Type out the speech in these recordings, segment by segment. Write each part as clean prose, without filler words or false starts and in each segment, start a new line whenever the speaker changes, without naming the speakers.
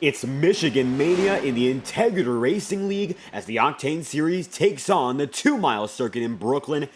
It's Michigan Mania in the Integrity Racing League as the Octane Series takes on the 2-mile circuit in Brooklyn.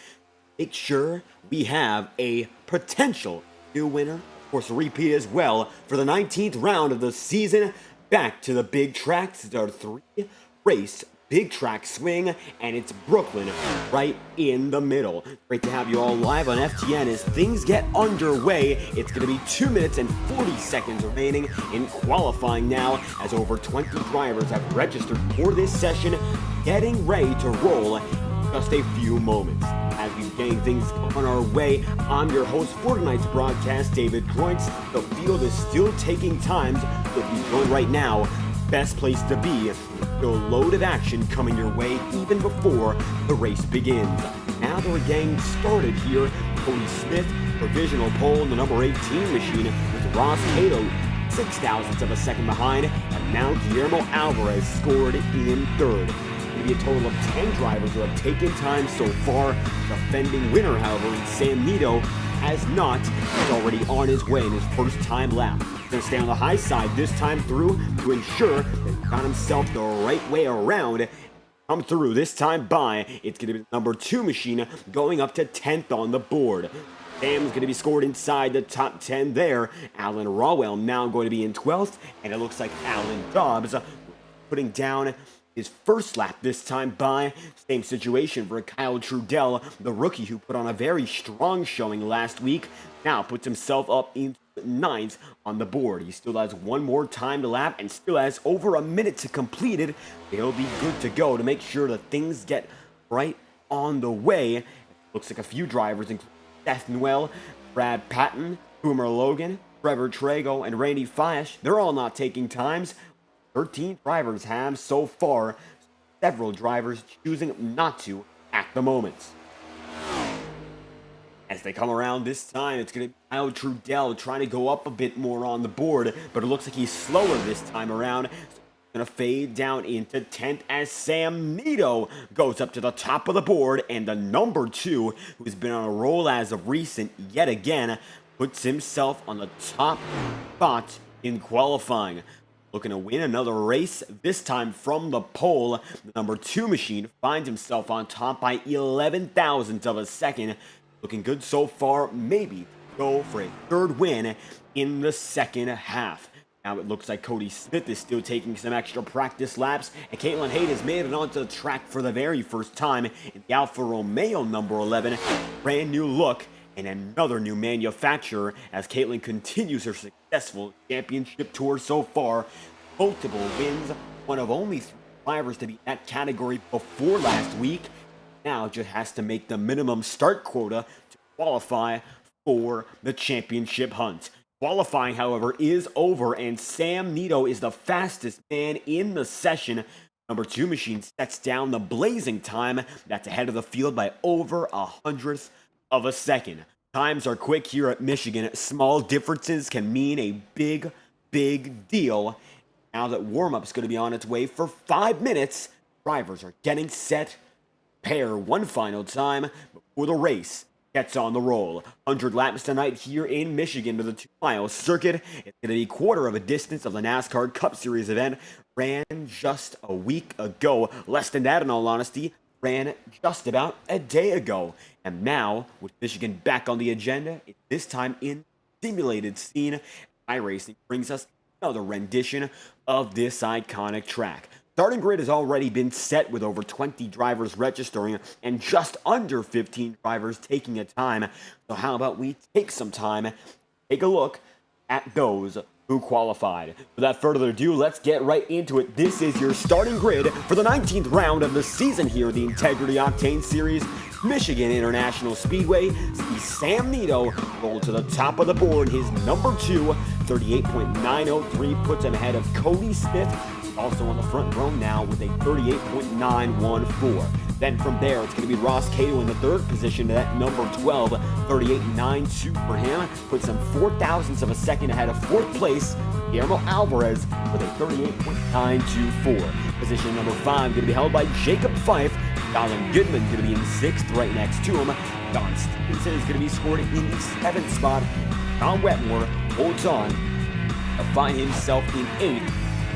Make sure we have a potential new winner, of course a repeat as well, for the 19th round of the season. Back to the big tracks. It's our 3-race big track swing, and it's Brooklyn right in the middle. Great to have you all live on FTN as things get underway. It's going to be 2 minutes and 40 seconds remaining in qualifying now, as over 20 drivers have registered for this session, getting ready to roll in just a few moments. As we getting things on our way, I'm your host for tonight's broadcast, David Kreutz. The field is still taking time. If you join right now, best place to be. A load of action coming your way even before the race begins. Now that we're getting started here, Cody Smith, provisional pole in the number 18 machine, with Ross Cato 0.06 of a second behind, and now Guillermo Alvarez scored in third. Maybe a total of 10 drivers who have taken time so far. Defending winner, however, Sam Nito has not. He's already on his way in his first time lap. He's going to stay on the high side this time through to ensure that he got himself the right way around. Come through this time by. It's going to be the number 2 machine going up to 10th on the board. Sam's going to be scored inside the top 10 there. Alan Rawell now going to be in 12th. And it looks like Alan Dobbs putting down his first lap this time by. Same situation for Kyle Trudell, the rookie who put on a very strong showing last week. Now puts himself up in 9th on the board. He still has one more time to lap and still has over a minute to complete it. He'll be good to go to make sure that things get right on the way. Looks like a few drivers, including Seth Noel, Brad Patton, Boomer Logan, Trevor Trago, and Randy Fiash. They're all not taking times. 13 drivers have so far, several drivers choosing not to at the moment. As they come around this time, it's going to be Kyle Trudell trying to go up a bit more on the board, but it looks like he's slower this time around. So he's going to fade down into 10th as Sam Nito goes up to the top of the board, and the number 2, who's been on a roll as of recent yet again, puts himself on the top spot in qualifying. Looking to win another race, this time from the pole. The number 2 machine finds himself on top by 11 thousandths of a second. Looking good so far, maybe go for a third win in the second half. Now it looks like Cody Smith is still taking some extra practice laps, and Caitlin Hayden has made it onto the track for the very first time in the Alfa Romeo number 11. Brand new look and another new manufacturer as Caitlin continues her successful championship tour so far. Multiple wins, one of only 3 drivers to be in that category before last week. Now just has to make the minimum start quota to qualify for the championship hunt. Qualifying, however, is over, and Sam Nito is the fastest man in the session. Number 2 machine sets down the blazing time. That's ahead of the field by over 100th of a second. Times are quick here at Michigan. Small differences can mean a big, big deal. Now that warm-up's going to be on its way for 5 minutes, drivers are getting set. Pair one final time before the race gets on the roll. 100 laps tonight here in Michigan to the 2-mile circuit. It's going to be a quarter of a distance of the NASCAR Cup Series event. Ran just a week ago. Less than that, in all honesty. Ran just about a day ago. And now, with Michigan back on the agenda, it's this time in simulated scene. iRacing brings us another rendition of this iconic track. Starting grid has already been set with over 20 drivers registering and just under 15 drivers taking a time. So how about we take some time, take a look at those who qualified. Without further ado, let's get right into it. This is your starting grid for the 19th round of the season here at the Integrity Octane Series. Michigan International Speedway sees Sam Nito roll to the top of the board. His number 2, 38.903, puts him ahead of Cody Smith, also on the front row now with a 38.914. Then from there, it's going to be Ross Cato in the 3rd position at number 12, 38.92 for him. Puts him 4 thousandths of a second ahead of 4th place, Guillermo Alvarez with a 38.924. Position number 5 going to be held by Jacob Fife. Colin Goodman going to be in 6th right next to him. Don Stevenson is going to be scored in the 7th spot. Tom Wetmore holds on to find himself in 8th.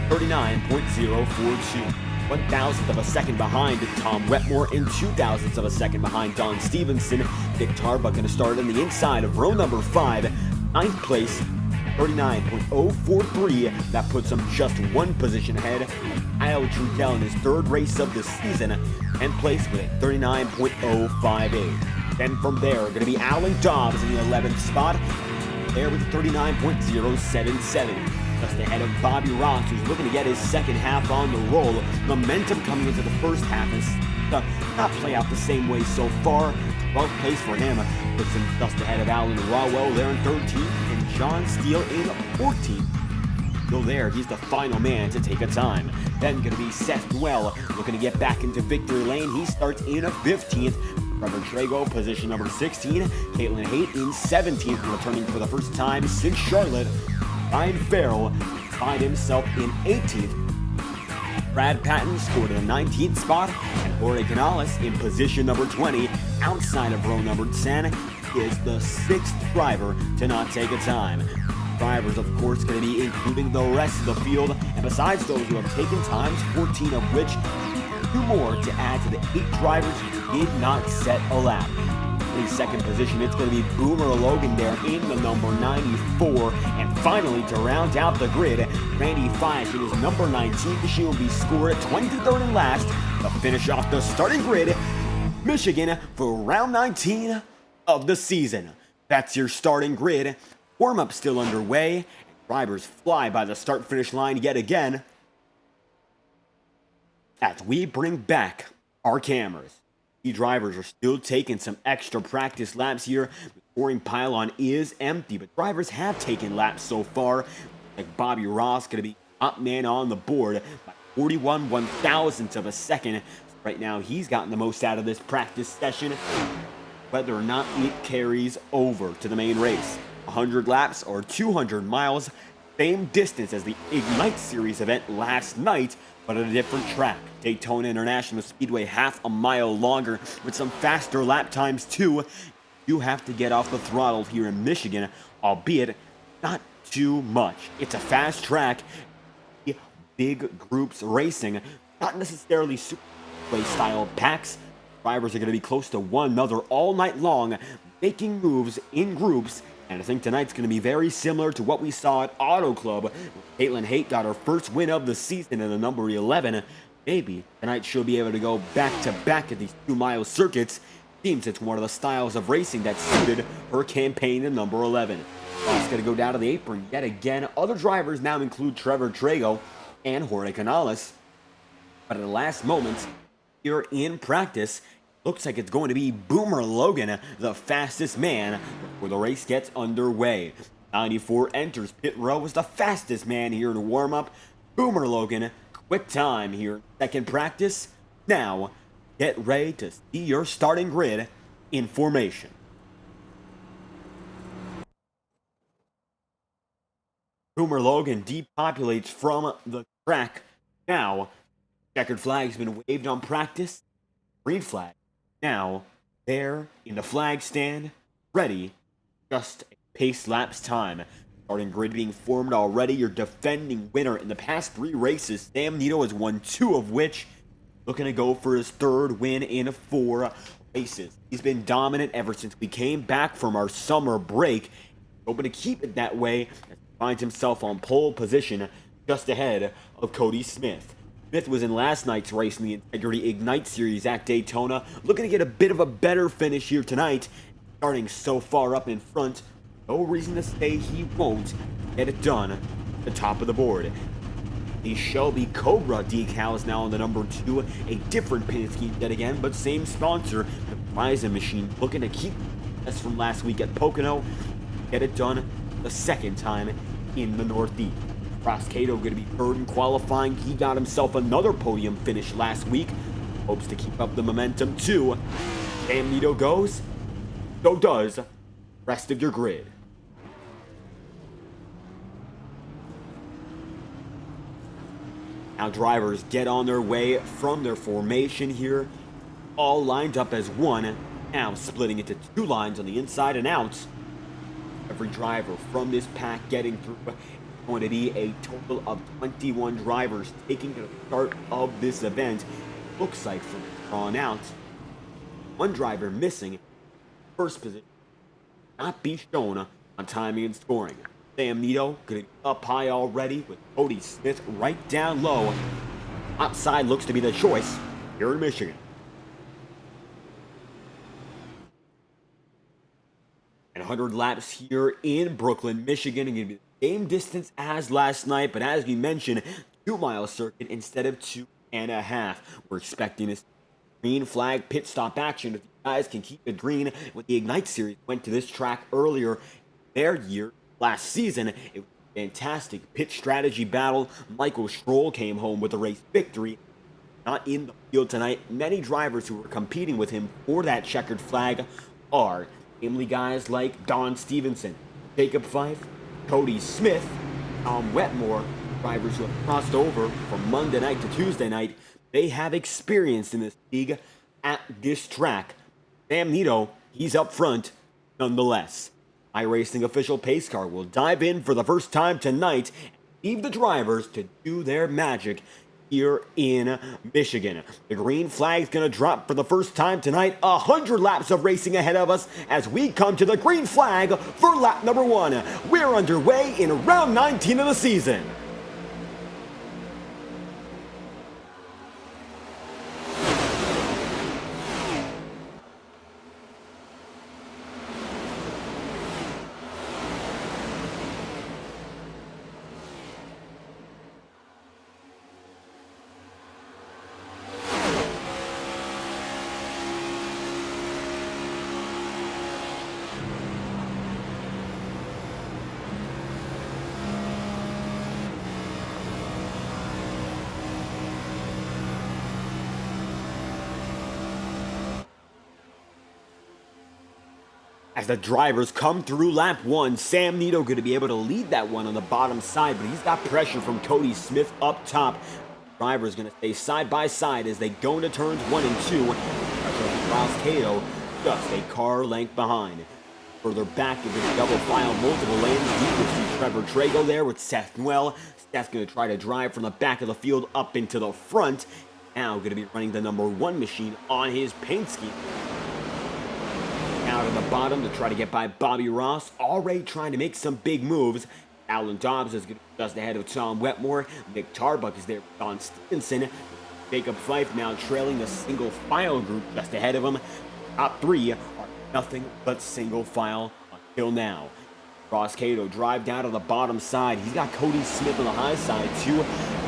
39.042. 1,000th of a second behind Tom Wetmore and 2,000ths of a second behind Don Stevenson. Dick Tarbuck going to start on the inside of row number 5. 9th place, 39.043. That puts him just one position ahead. Kyle Trudell in his third race of the season, 10th place with a 39.058. Then from there, going to be Alan Dobbs in the 11th spot, there with 39.077. Just ahead of Bobby Ross, who's looking to get his second half on the roll. Momentum coming into the first half is not play out the same way so far. 12th place for him puts him just ahead of Alan Rawell there in 13th and John Steele in 14th. Still there, he's the final man to take a time. Then going to be Seth Dwell looking to get back into victory lane. He starts in 15th. Trevor Trago, position number 16. Caitlin Haight in 17th, returning for the first time since Charlotte. Ryan Farrell find himself in 18th. Brad Patton scored in the 19th spot, and Jorge Canales in position number 20. Outside of row number 10 is the 6th driver to not take a time. Drivers, of course, going to be including the rest of the field, and besides those who have taken times, 14 of which, 2 more to add to the 8 drivers who did not set a lap. In second position, it's going to be Boomer Logan there in the number 94. And finally, to round out the grid, Randy Fish in his number 19. She will be scored 23rd and last to finish off the starting grid. Michigan for round 19 of the season. That's your starting grid. Warm-up still underway. Drivers fly by the start-finish line yet again as we bring back our cameras. Drivers are still taking some extra practice laps here. The scoring pylon is empty, but drivers have taken laps so far. Like Bobby Ross going to be top man on the board by 41 1,000ths of a second. Right now, he's gotten the most out of this practice session, whether or not it carries over to the main race. 100 laps or 200 miles, same distance as the Ignite Series event last night, but at a different track. Daytona International Speedway half a mile longer with some faster lap times too. You have to get off the throttle here in Michigan, albeit not too much. It's a fast track, big groups racing, not necessarily Superspeedway style packs. Drivers are going to be close to one another all night long, making moves in groups. And I think tonight's going to be very similar to what we saw at Auto Club. Caitlin Haight got her first win of the season in the number 11. Maybe tonight she'll be able to go back-to-back at these 2-mile circuits. Seems it's one of the styles of racing that suited her campaign in number 11. She's going to go down to the apron yet again. Other drivers now include Trevor Trago and Jorge Canales. But at the last moment, here in practice, looks like it's going to be Boomer Logan, the fastest man, before the race gets underway. 94 enters pit row as the fastest man here to warm up. Boomer Logan, quick time here. Second practice. Now, get ready to see your starting grid in formation. Boomer Logan depopulates from the track. Now, checkered flag's been waved on practice. Green flag. Now, there in the flag stand, ready, just a pace lapse time. Starting grid being formed already. Your defending winner in the past 3 races, Sam Nito, has won 2 of which. Looking to go for his 3rd win in 4 races. He's been dominant ever since we came back from our summer break. Hoping to keep it that way as he finds himself on pole position just ahead of Cody Smith. Smith was in last night's race in the Integrity Ignite Series at Daytona, looking to get a bit of a better finish here tonight. Starting so far up in front, no reason to say he won't get it done at the top of the board. The Shelby Cobra decals now on the number 2, a different paint scheme yet again, but same sponsor, the Verizon machine, looking to keep us from last week at Pocono, get it done the second time in the Northeast. Ross Cato going to be 3rd in qualifying. He got himself another podium finish last week. Hopes to keep up the momentum too. Sam Nito goes, so does the rest of your grid. Now drivers get on their way from their formation here. All lined up as one. Now splitting into 2 lines on the inside and outs. Every driver from this pack getting through going to be a total of 21 drivers taking the start of this event. Looks like from drawn out, one driver missing first position not be shown on timing and scoring. Sam Nito getting up high already with Cody Smith right down low. Outside looks to be the choice here in Michigan. And 100 laps here in Brooklyn, Michigan, and going to be the same distance as last night, but as we mentioned, 2-mile circuit instead of 2.5. We're expecting this green flag pit stop action if you guys can keep it green. When the Ignite Series went to this track earlier their year, last season, it was a fantastic pit strategy battle. Michael Stroll came home with a race victory. Not in the field tonight. Many drivers who were competing with him for that checkered flag are namely guys like Don Stevenson, Jacob Fife, Cody Smith, Tom Wetmore, drivers who have crossed over from Monday night to Tuesday night. They have experience in this league at this track. Sam Nito, he's up front nonetheless. iRacing official pace car will dive in for the first time tonight and leave the drivers to do their magic here in Michigan. The green flag's gonna drop for the first time tonight. 100 laps of racing ahead of us as we come to the green flag for lap number 1. We're underway in round 19 of the season. As the drivers come through lap 1, Sam Nito going to be able to lead that one on the bottom side, but he's got pressure from Cody Smith up top. Drivers going to stay side by side as they go into turns 1 and 2. Pressure from Ross Cato just a car length behind. Further back into the double file, multiple lanes deep with Trevor Trago there with Seth Noel. Seth's going to try to drive from the back of the field up into the front. Now going to be running the number 1 machine on his paint scheme. Out of the bottom to try to get by Bobby Ross, already trying to make some big moves. Alan Dobbs is just ahead of Tom Wetmore. Nick Tarbuck is there with Don Stevenson. Jacob Fife now trailing the single file group just ahead of him. Top 3 are nothing but single file until now. Ross Cato drive down to the bottom side. He's got Cody Smith on the high side too.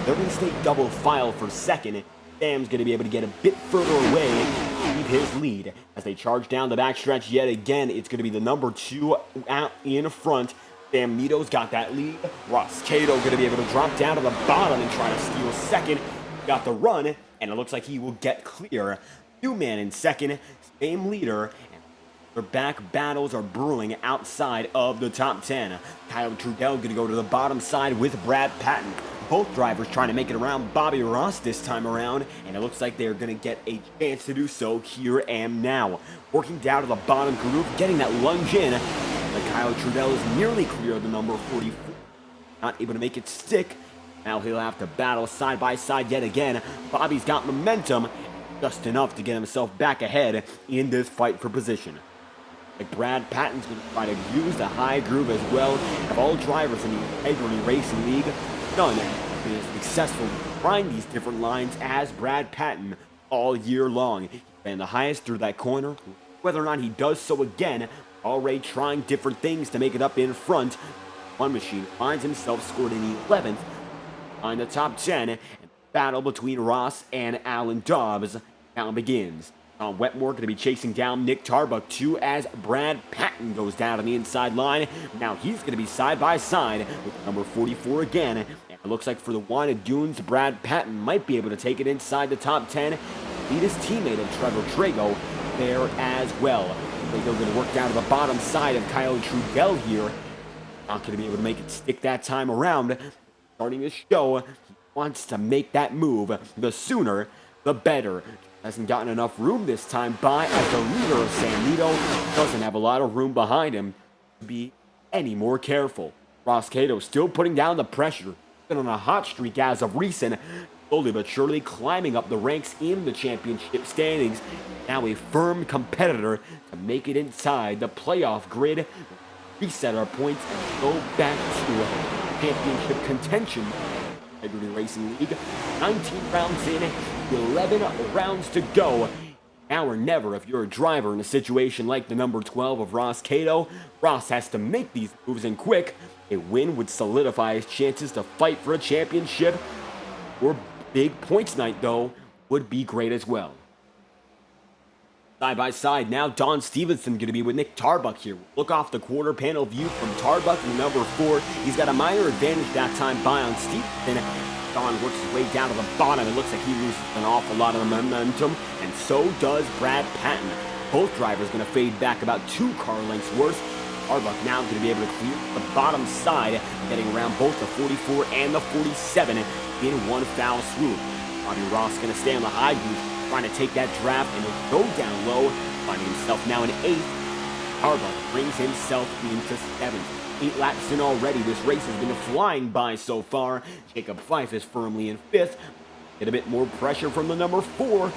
They're going to stay double file for second. Sam's going to be able to get a bit further away and keep his lead as they charge down the backstretch yet again. It's going to be the number 2 out in front. Sam Nito's got that lead. Ross Cato going to be able to drop down to the bottom and try to steal second. Got the run, and it looks like he will get clear. 2-man in second, same leader, and their back battles are brewing outside of the top 10. Kyle Trudell going to go to the bottom side with Brad Patton. Both drivers trying to make it around Bobby Ross this time around, and it looks like they're going to get a chance to do so here and now. Working down to the bottom groove, getting that lunge in, but Kyle Trudell is nearly clear of the number 44. Not able to make it stick. Now he'll have to battle side by side yet again. Bobby's got momentum, just enough to get himself back ahead in this fight for position. Like Brad Patton's going to try to use the high groove as well. Of all drivers in the Integrity Racing League, none have been as successful trying these different lines as Brad Patton all year long. He ran the highest through that corner. Whether or not he does so again, already trying different things to make it up in front. One machine finds himself scored in 11th on the top 10, and the battle between Ross and Alan Dobbs now begins. Tom Wetmore going to be chasing down Nick Tarbuck too as Brad Patton goes down on the inside line. Now he's going to be side by side with number 44 again. And it looks like for the Wanted Dunes, Brad Patton might be able to take it inside the top 10. Beat his teammate of Trevor Trago there as well. They're going to work down to the bottom side of Kyle Trudell here. Not going to be able to make it stick that time around. Starting the show, he wants to make that move. The sooner, the better. Hasn't gotten enough room this time by as the leader of San Nito doesn't have a lot of room behind him to be any more careful. Ross Cato still putting down the pressure. Been on a hot streak as of recent, slowly but surely climbing up the ranks in the championship standings. Now a firm competitor to make it inside the playoff grid, reset our points, and go back to championship contention. Integrity Racing League, 19 rounds in, 11 rounds to go. Now or never if you're a driver in a situation like the number 12 of Ross Cato. Ross has to make these moves and quick. A win would solidify his chances to fight for a championship. Or big points night, though, would be great as well. Side by side now, Don Stevenson going to be with Nick Tarbuck here. Look off the quarter panel view from Tarbuck in number 4. He's got a minor advantage that time by on Stevenson. Don works his way down to the bottom. It looks like he loses an awful lot of momentum, and so does Brad Patton. Both drivers going to fade back about 2 car lengths worse. Tarbuck now going to be able to clear the bottom side, getting around both the 44 and the 47 in one foul swoop. Bobby Ross going to stay on the high groove, trying to take that draft, and he'll go down low, finding himself now in 8th. Tarbuck brings himself into 7th. 8 laps in already. This race has been flying by so far. Jacob Fife is firmly in 5th. Get a bit more pressure from the number 4.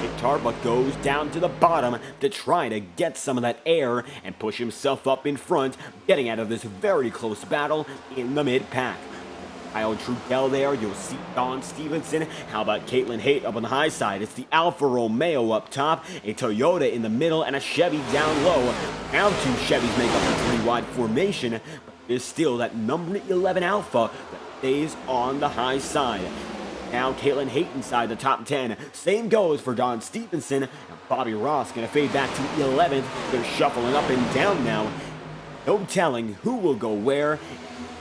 Nick Tarbuck goes down to the bottom to try to get some of that air and push himself up in front, getting out of this very close battle in the mid-pack. Kyle Trudell there, you'll see Don Stevenson. How about Caitlin Haight up on the high side? It's the Alfa Romeo up top, a Toyota in the middle, and a Chevy down low. Now 2 Chevys make up the 3-wide formation, but there's still that number 11 Alfa that stays on the high side. Now Caitlin Haight inside the top 10. Same goes for Don Stevenson. And Bobby Ross going to fade back to 11th. They're shuffling up and down now. No telling who will go where,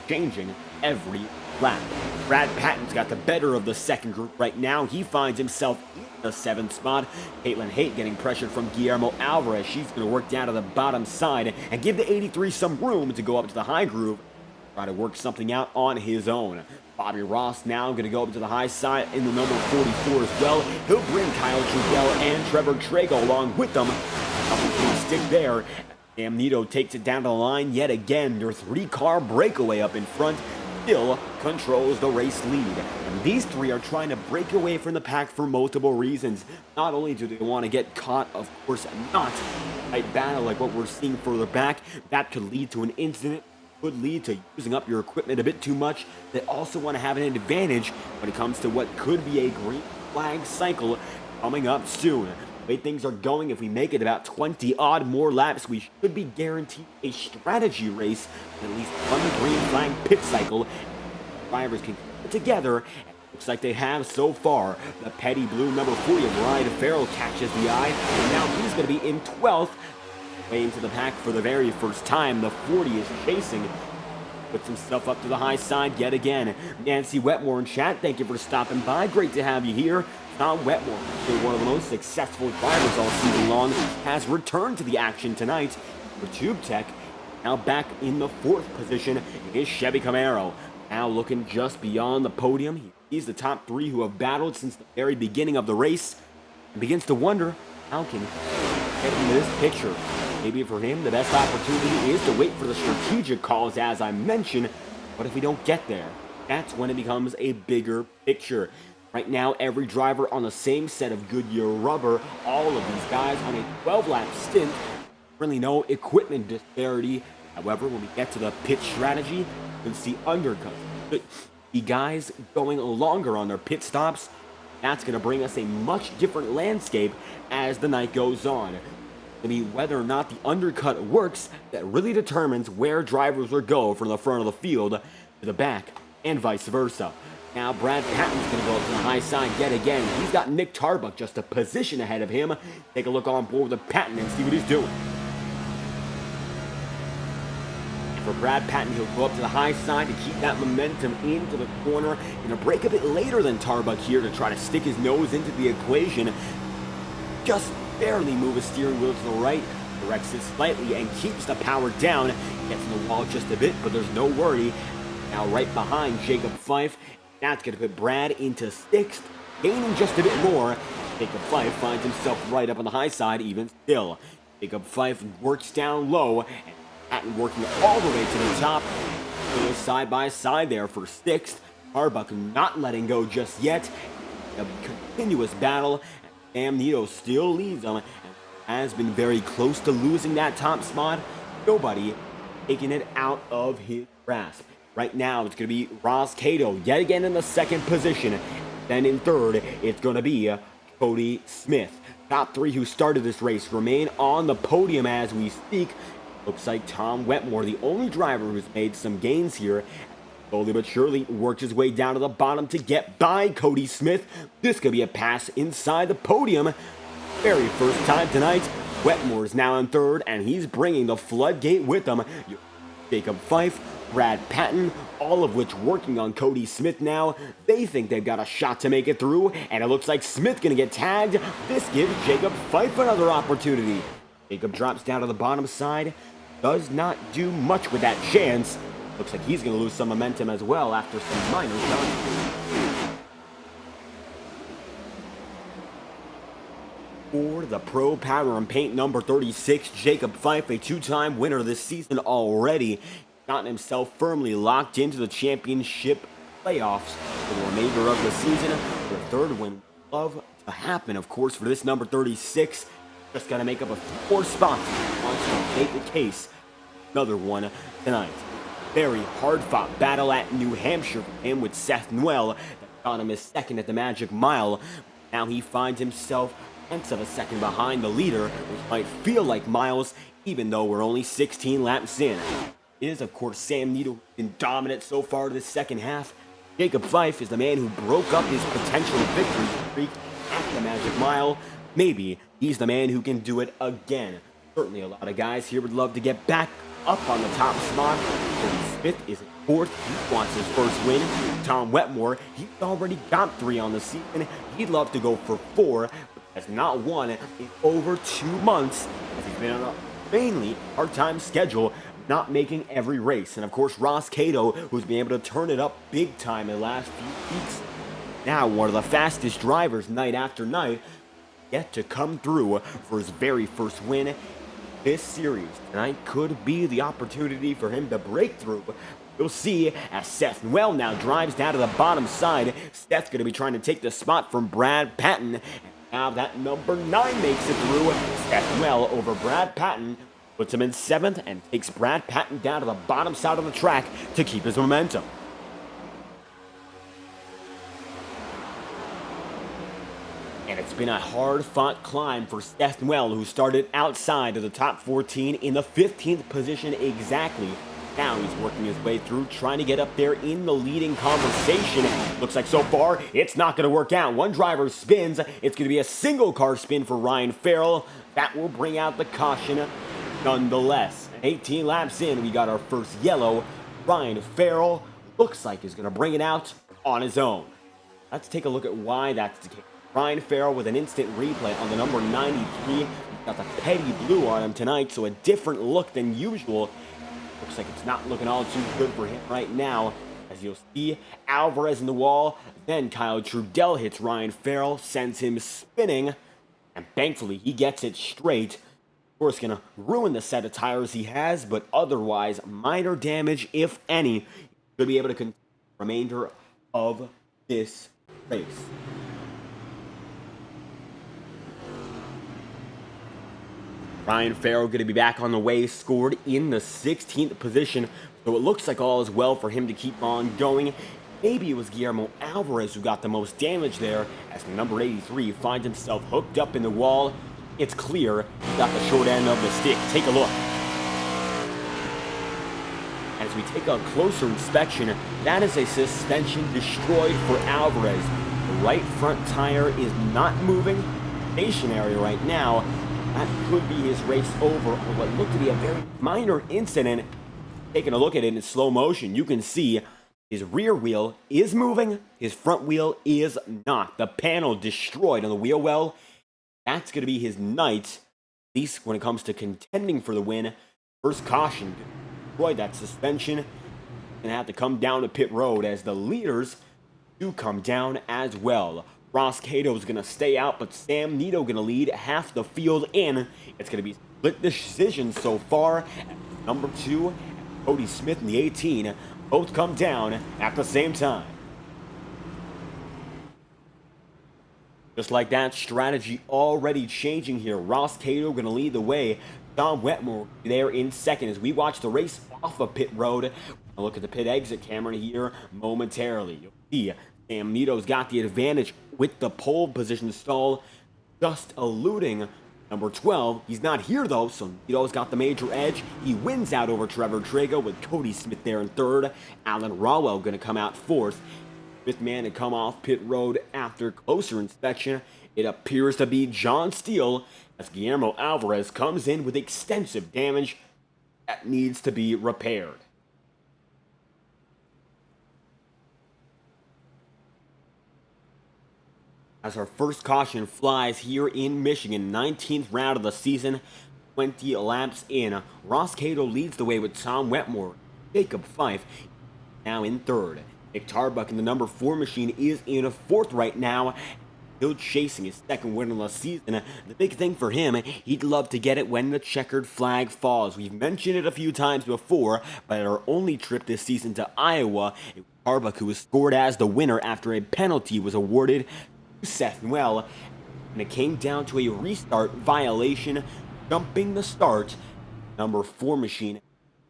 changing every lap. Brad Patton's got the better of the second group right now. He finds himself in the 7th spot. Caitlin Haight getting pressured from Guillermo Alvarez. She's going to work down to the bottom side and give the 83 some room to go up to the high groove. Try to work something out on his own. Bobby Ross now going to go up to the high side in the number 44 as well. He'll bring Kyle Trudell and Trevor Trago along with them. Stick there. Sam Nito takes it down to the line yet again. Their 3-car breakaway up in front still controls the race lead. And these 3 are trying to break away from the pack for multiple reasons. Not only do they want to get caught, of course not, a battle like what we're seeing further back. That could lead to an incident, could lead to using up your equipment a bit too much. They also want to have an advantage when it comes to what could be a green flag cycle coming up soon. The way things are going, if we make it about 20-odd more laps, we should be guaranteed a strategy race, at least on the green flag pit cycle. Drivers can get together, and it looks like they have so far. The petty blue number 40 of Ryan Farrell catches the eye, and now he's going to be in 12th. Way into the pack for the very first time. The 40 is chasing. Puts himself up to the high side yet again. Nancy Wetmore in chat, thank you for stopping by. Great to have you here. Tom Wetmore, one of the most successful drivers all season long, has returned to the action tonight for Tube Tech. Now back in the 4th position is Chevy Camaro. Now looking just beyond the podium. He sees the top 3 who have battled since the very beginning of the race and begins to wonder how can he get into this picture. Maybe for him, the best opportunity is to wait for the strategic calls, as I mentioned. But if we don't get there, that's when it becomes a bigger picture. Right now, every driver on the same set of Goodyear rubber, all of these guys on a 12-lap stint. Really no equipment disparity. However, when we get to the pit strategy, you'll see undercuts. The guys going longer on their pit stops. That's going to bring us a much different landscape as the night goes on. To be whether or not the undercut works, that really determines where drivers will go from the front of the field to the back, and vice versa. Now Brad Patton's going to go up to the high side yet again. He's got Nick Tarbuck just a position ahead of him. Take a look on board with Patton and see what he's doing. And for Brad Patton, he'll go up to the high side to keep that momentum into the corner. Going to break a bit later than Tarbuck here to try to stick his nose into the equation. Just barely move his steering wheel to the right, directs it slightly and keeps the power down. Gets in the wall just a bit, but there's no worry. Now right behind Jacob Fife. That's going to put Brad into 6th, gaining just a bit more. Jacob Fife finds himself right up on the high side even still. Jacob Fife works down low, and Patton working all the way to the top. side by side there for 6th. Harbuck not letting go just yet. A continuous battle. Sam Nito still leads him and has been very close to losing that top spot. Nobody taking it out of his grasp. Right now, it's going to be Ross Cato yet again in the 2nd position. Then in 3rd, it's going to be Cody Smith. Top 3 who started this race remain on the podium as we speak. Looks like Tom Wetmore, the only driver who's made some gains here, slowly but surely worked his way down to the bottom to get by Cody Smith. This could be a pass inside the podium. Very first time tonight. Wetmore is now in 3rd, and he's bringing the floodgate with him. Jacob Fife, Brad Patton, all of which working on Cody Smith now. They think they've got a shot to make it through, and it looks like Smith gonna get tagged. This gives Jacob Fife another opportunity. Jacob drops down to the bottom side, does not do much with that chance. Looks like he's gonna lose some momentum as well after some minor challenges. For the Pro Powder and Paint number 36, Jacob Fife, a 2-time winner this season already, gotten himself firmly locked into the championship playoffs for the remainder of the season. The 3rd win love to happen, of course, for this number 36. Just got to make up a few more spots once to make the case. Another one tonight. Very hard-fought battle at New Hampshire for him with Seth Noel. That got him his 2nd at the Magic Mile. Now he finds himself tenths of a second behind the leader, which might feel like miles, even though we're only 16 laps in. It is, of course, Sam Nito been dominant so far this 2nd half. Jacob Fife is the man who broke up his potential victory streak at the Magic Mile. Maybe he's the man who can do it again. Certainly a lot of guys here would love to get back up on the top spot. Cody Smith is in 4th. He wants his first win. Tom Wetmore, he's already got 3 on the season. He'd love to go for 4, but has not won in over 2 months, as he's been on a mainly hard-time schedule, not making every race. And of course, Ross Cato, who's been able to turn it up big time in the last few weeks. Now one of the fastest drivers night after night, yet to come through for his very first win this series. Tonight could be the opportunity for him to break through. You'll see as Seth Noel now drives down to the bottom side. Seth's going to be trying to take the spot from Brad Patton. And now that number 9 makes it through. Seth Noel over Brad Patton puts him in 7th and takes Brad Patton down to the bottom side of the track to keep his momentum. And it's been a hard-fought climb for Seth Noel, who started outside of the top 14 in the 15th position exactly. Now he's working his way through, trying to get up there in the leading conversation. Looks like so far, it's not going to work out. One driver spins. It's going to be a single car spin for Ryan Farrell. That will bring out the caution nonetheless. 18 laps in, we got our first yellow. Ryan Farrell looks like he's going to bring it out on his own. Let's take a look at why that's the case. Ryan Farrell with an instant replay on the number 93. Got the petty blue on him tonight, so a different look than usual. Looks like it's not looking all too good for him right now. As you'll see, Alvarez in the wall. Then Kyle Trudell hits Ryan Farrell, sends him spinning. And thankfully, he gets it straight. Of course, going to ruin the set of tires he has, but otherwise, minor damage, if any. He'll be able to continue the remainder of this race. Ryan Farrell going to be back on the way, scored in the 16th position, so it looks like all is well for him to keep on going. Maybe it was Guillermo Alvarez who got the most damage there, as number 83 finds himself hooked up in the wall. It's clear he got the short end of the stick. Take a look. As we take a closer inspection, that is a suspension destroyed for Alvarez. The right front tire is not moving, stationary right now. That could be his race over on what looked to be a very minor incident. Taking a look at it in slow motion, you can see his rear wheel is moving, his front wheel is not. The panel destroyed on the wheel well. That's going to be his night, at least when it comes to contending for the win. First caution, destroyed that suspension. Going to have to come down to pit road as the leaders do come down as well. Ross Cato is going to stay out, but Sam Nito going to lead half the field in. It's going to be split decision so far. Number 2, Cody Smith in the 18, both come down at the same time. Just like that, strategy already changing here. Ross Cato going to lead the way. Tom Wetmore there in second as we watch the race off of pit road. We'll look at the pit exit camera here momentarily. You'll see Sam Nito's got the advantage with the pole position stall, just eluding number 12. He's not here though, so Nito's got the major edge. He wins out over Trevor Trago with Cody Smith there in third. Alan Rawell going to come out fourth. Fifth man to come off pit road after closer inspection, it appears to be John Steele as Guillermo Alvarez comes in with extensive damage that needs to be repaired. As our first caution flies here in Michigan, 19th round of the season, 20 laps in. Ross Cato leads the way with Tom Wetmore. Jacob Fife now in third. Nick Tarbuck in the number 4 machine is in fourth right now, still chasing his second win of the season. The big thing for him, he'd love to get it when the checkered flag falls. We've mentioned it a few times before, but at our only trip this season to Iowa, it was Tarbuck who was scored as the winner after a penalty was awarded to Seth Well, and it came down to a restart violation, jumping the start. Number 4 machine,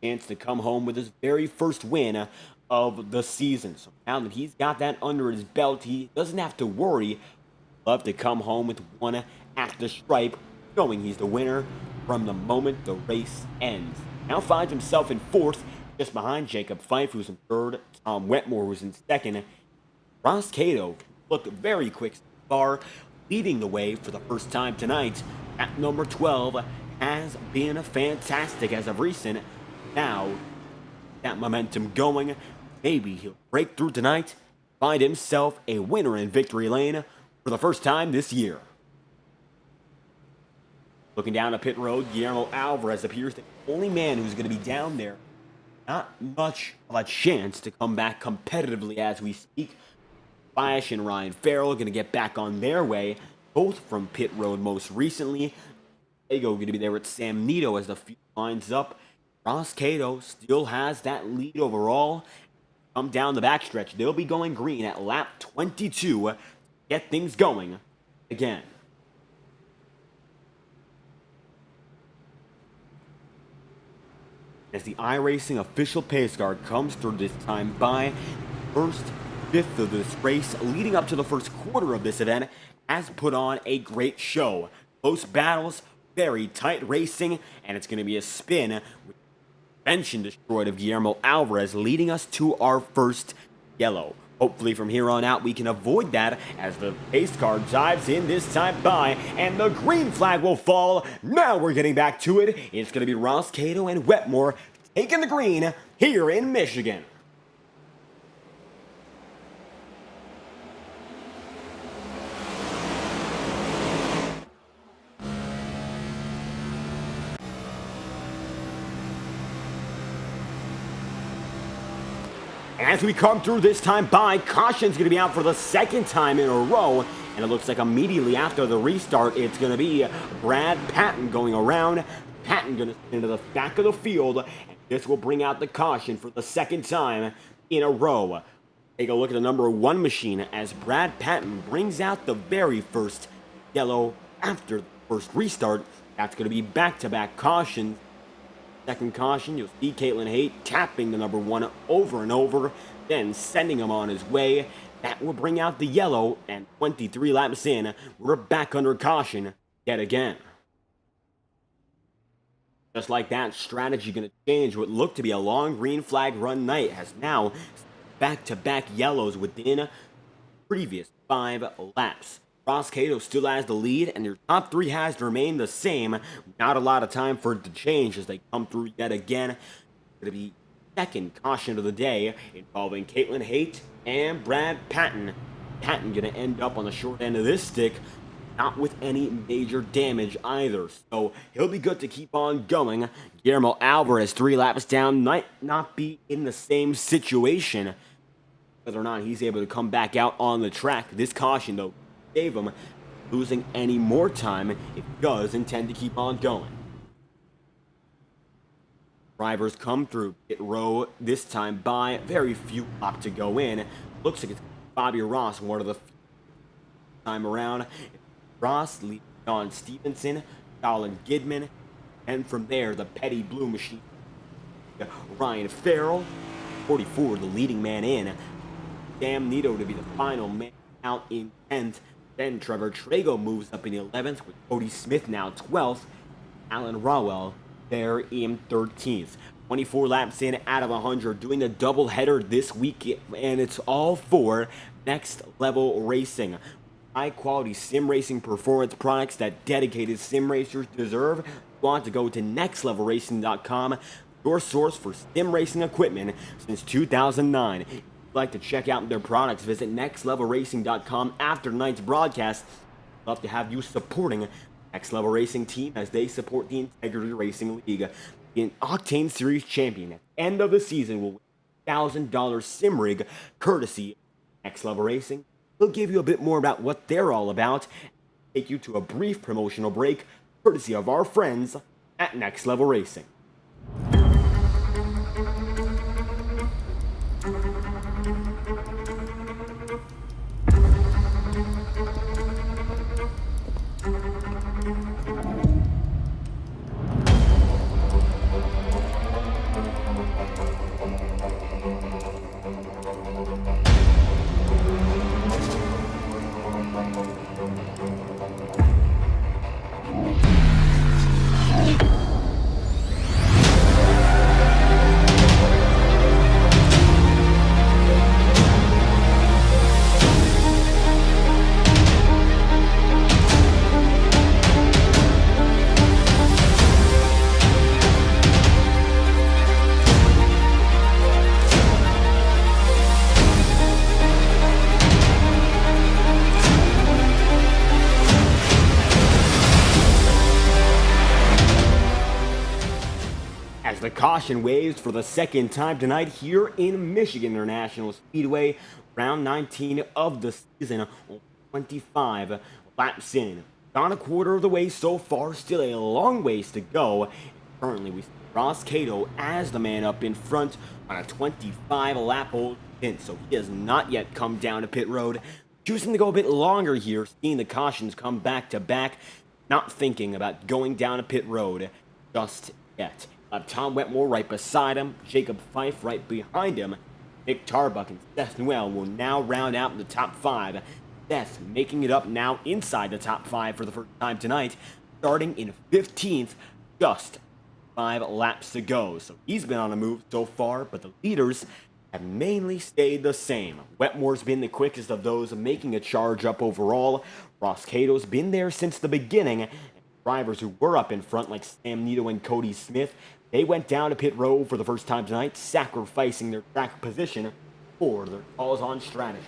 chance to come home with his very first win of the season. So now that he's got that under his belt, he doesn't have to worry. Love to come home with one at the stripe, knowing he's the winner from the moment the race ends. Now finds himself in fourth, just behind Jacob Fife, who's in third. Tom Wetmore was in second. Ross Cato looked very quick so far, leading the way for the first time tonight at number 12. Has been fantastic as of recent. Now that momentum going, maybe he'll break through tonight, find himself a winner in victory lane for the first time this year. Looking down a pit road, Guillermo Alvarez appears the only man who's going to be down there. Not much of a chance to come back competitively as we speak. Flash and Ryan Farrell going to get back on their way, both from pit road most recently. Diego going to be there with Sam Nito as the field lines up. Ross Cato still has that lead overall. Come down the backstretch. They'll be going green at lap 22 to get things going again. As the iRacing official pace guard comes through this time by first fifth of this race, leading up to the first quarter of this event, has put on a great show. Close battles, very tight racing, and it's going to be a spin with suspension destroyed of Guillermo Alvarez, leading us to our first yellow. Hopefully from here on out we can avoid that as the pace car dives in this time by, and the green flag will fall. Now we're getting back to it. It's going to be Ross Cato and Wetmore taking the green here in Michigan. As we come through this time by, caution's going to be out for the second time in a row. And it looks like immediately after the restart, it's going to be Brad Patton going around. Patton going to spin into the back of the field. And this will bring out the caution for the second time in a row. Take a look at the number 1 machine as Brad Patton brings out the very first yellow after the first restart. That's going to be back-to-back cautions. Second caution, you'll see Caitlin Haight tapping the number 1 over and over, then sending him on his way. That will bring out the yellow, and 23 laps in, we're back under caution yet again. Just like that, strategy going to change. What looked to be a long green flag run night has now back-to-back yellows within previous 5 laps. Ross Cato still has the lead, and their top 3 has remained the same. Not a lot of time for it to change as they come through yet again. It's going to be second caution of the day involving Caitlin Haight and Brad Patton. Patton going to end up on the short end of this stick, not with any major damage either. So he'll be good to keep on going. Guillermo Alvarez 3 laps down might not be in the same situation. Whether or not he's able to come back out on the track. This caution, though, save him losing any more time if he does intend to keep on going. Drivers come through pit row this time by very few opt to go in. Looks like it's Bobby Ross, one of the few time around. Ross leads on Stevenson, Colin Gidman, and from there the Petty Blue Machine. Ryan Farrell, 44, the leading man in. Sam Nito to be the final man out in 10th. Then Trevor Trago moves up in 11th with Cody Smith now 12th. Alan Rowell there in 13th. 24 laps in out of 100, doing a doubleheader this week, and it's all for Next Level Racing. High quality sim racing performance products that dedicated sim racers deserve. You want to go to nextlevelracing.com, your source for sim racing equipment since 2009. If you'd like to check out their products, visit nextlevelracing.com after tonight's broadcast. I'd love to have you supporting Next Level Racing team as they support the Integrity Racing League. The Octane Series champion at the end of the season will win a $1,000 sim rig courtesy of Next Level Racing. We'll give you a bit more about what they're all about and take you to a brief promotional break courtesy of our friends at Next Level Racing. The caution waves for the second time tonight here in Michigan International Speedway. Round 19 of the season, 25 laps in. Gone a quarter of the way so far, still a long ways to go. Currently, we see Ross Cato as the man up in front on a 25-lap-old stint, so he has not yet come down to pit road. Choosing to go a bit longer here, seeing the cautions come back to back, not thinking about going down to pit road just yet. Tom Wetmore right beside him, Jacob Fife right behind him. Nick Tarbuck and Seth Noel will now round out the top 5. Seth making it up now inside the top 5 for the first time tonight, starting in 15th, just 5 laps to go. So he's been on a move so far, but the leaders have mainly stayed the same. Wetmore's been the quickest of those, making a charge up overall. Ross Cato's been there since the beginning. And drivers who were up in front, like Sam Nito and Cody Smith, they went down to pit row for the first time tonight, sacrificing their track position for their calls on strategy.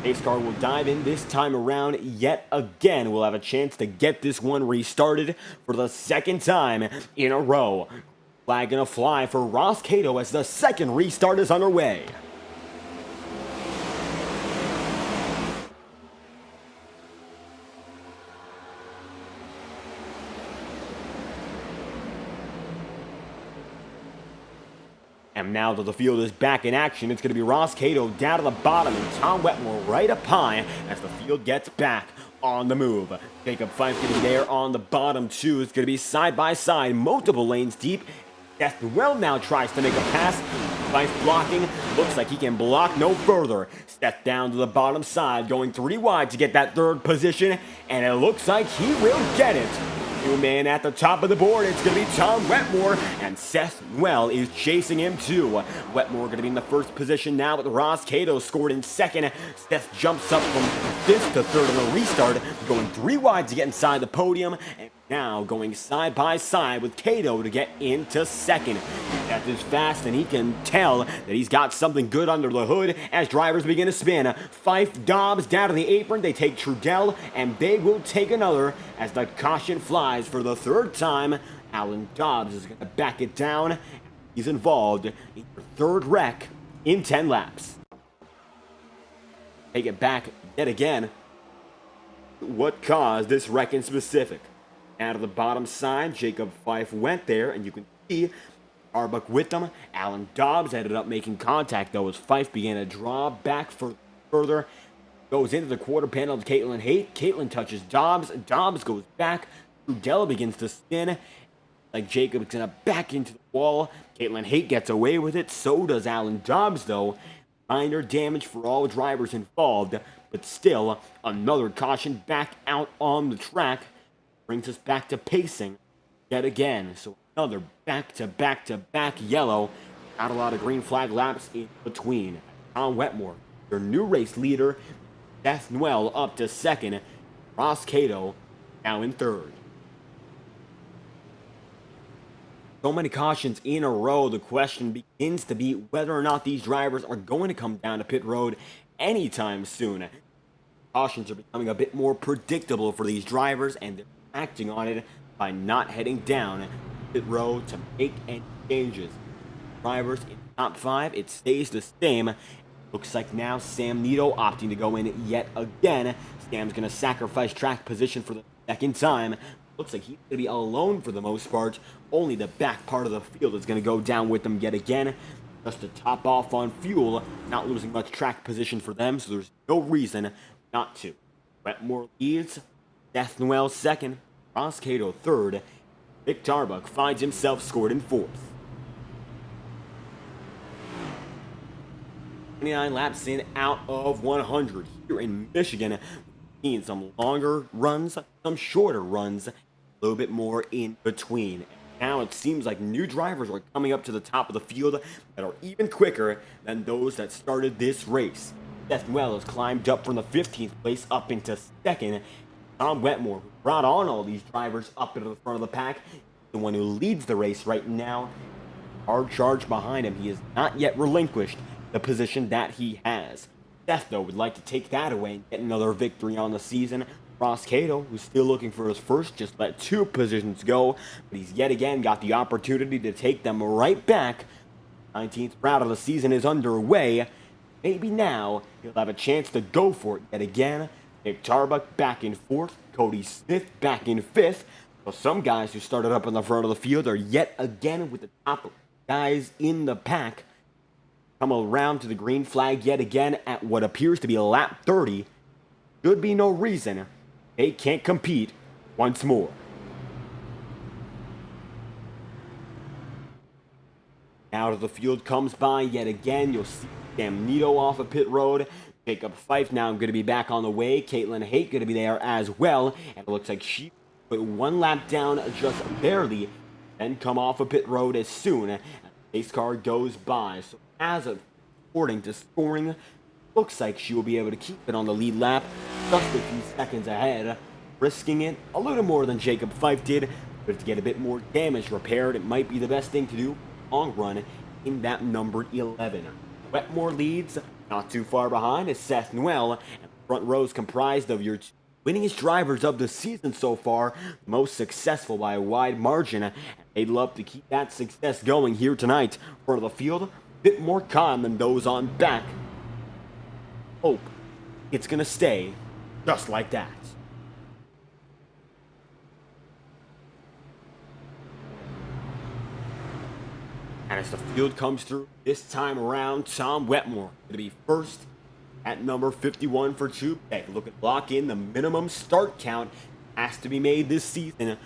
NASCAR will dive in this time around yet again. We'll have a chance to get this one restarted for the second time in a row. Flag gonna fly for Ross Cato as the second restart is underway. And now that the field is back in action, it's going to be Ross Cato down to the bottom and Tom Wetmore right up high as the field gets back on the move. Jacob Fife going to be there on the bottom too. It's going to be side by side, multiple lanes deep. Seth Noel now tries to make a pass. Fife blocking. Looks like he can block no further. Seth down to the bottom side, going 3 wide to get that third position. And it looks like he will get it. New man at the top of the board, it's going to be Tom Wetmore, and Seth Noel is chasing him too. Wetmore going to be in the first position now with Ross Cato scored in second. Seth jumps up from 5th to 3rd in the restart, going 3 wide to get inside the podium, and now going side by side with Cato to get into second. Seth is fast and he can tell that he's got something good under the hood as drivers begin to spin. Fife Dobbs down to the apron, they take Trudell, and they will take another as the caution flies for the 3rd time. Alan Dobbs is going to back it down. He's involved in your 3rd wreck in 10 laps. Take it back yet again. What caused this wreck in specific? Out of the bottom side, Jacob Fife went there, and you can see Arbuck with them. Alan Dobbs ended up making contact, though, as Fife began to draw back further. Goes into the quarter panel of Caitlin Haight. Caitlin touches Dobbs. Dobbs goes back. Trudell begins to spin. Like Jacob is going to back into the wall. Caitlin Haight gets away with it. So does Alan Dobbs, though. Minor damage for all drivers involved. But still, another caution back out on the track. Brings us back to pacing yet again. So another back-to-back-to-back yellow. Not a lot of green flag laps in between. Tom Wetmore, your new race leader. Beth Noel up to second. Ross Cato now in third. So many cautions in a row. The question begins to be whether or not these drivers are going to come down to pit road anytime soon. Cautions are becoming a bit more predictable for these drivers, and they're acting on it by not heading down pit road to make any changes. Drivers in top 5, it stays the same. Looks like now Sam Nito opting to go in yet again. Sam's going to sacrifice track position for the second time. Looks like he's going to be alone for the most part. Only the back part of the field is going to go down with them yet again. Just to top off on fuel. Not losing much track position for them, so there's no reason not to. Wetmore leads. Seth Noel second. Ross Cato third. Vic Tarbuck finds himself scored in fourth. 29 laps in out of 100 here in Michigan. Seeing some longer runs, some shorter runs, a little bit more in between. Now it seems like new drivers are coming up to the top of the field that are even quicker than those that started this race. Seth Noel has climbed up from the 15th place up into second. Tom Wetmore, who brought on all these drivers up into the front of the pack, the one who leads the race right now. Hard charge behind him. He has not yet relinquished the position that he has. Seth, though, would like to take that away and get another victory on the season. Ross Cato, who's still looking for his first, just let 2 positions go, but he's yet again got the opportunity to take them right back. 19th round of the season is underway. Maybe now he'll have a chance to go for it yet again. Nick Tarbuck back in 4th, Cody Smith back in 5th. So some guys who started up in the front of the field are yet again with the top guys in the pack. Come around to the green flag yet again at what appears to be lap 30. Should be no reason they can't compete once more. Out of the field comes by yet again. You'll see Sam Nito off of pit road. Jacob Fife now going to be back on the way. Caitlin Haight going to be there as well. And it looks like she put 1 lap down just barely. Then come off of pit road as soon as the pace car goes by. So as of according to scoring, looks like she will be able to keep it on the lead lap just a few seconds ahead, risking it a little more than Jacob Fife did, but to get a bit more damage repaired, it might be the best thing to do long run in that numbered 11. Wetmore leads, not too far behind is Seth Noel, and the front row is comprised of your winningest drivers of the season so far, most successful by a wide margin, and they'd love to keep that success going here tonight. Front of the field, bit more calm than those on back. Hope it's gonna stay just like that. And as the field comes through this time around, Tom Wetmore going to be first at number 51 for Chubek. Looking to lock in the minimum start count has to be made this season,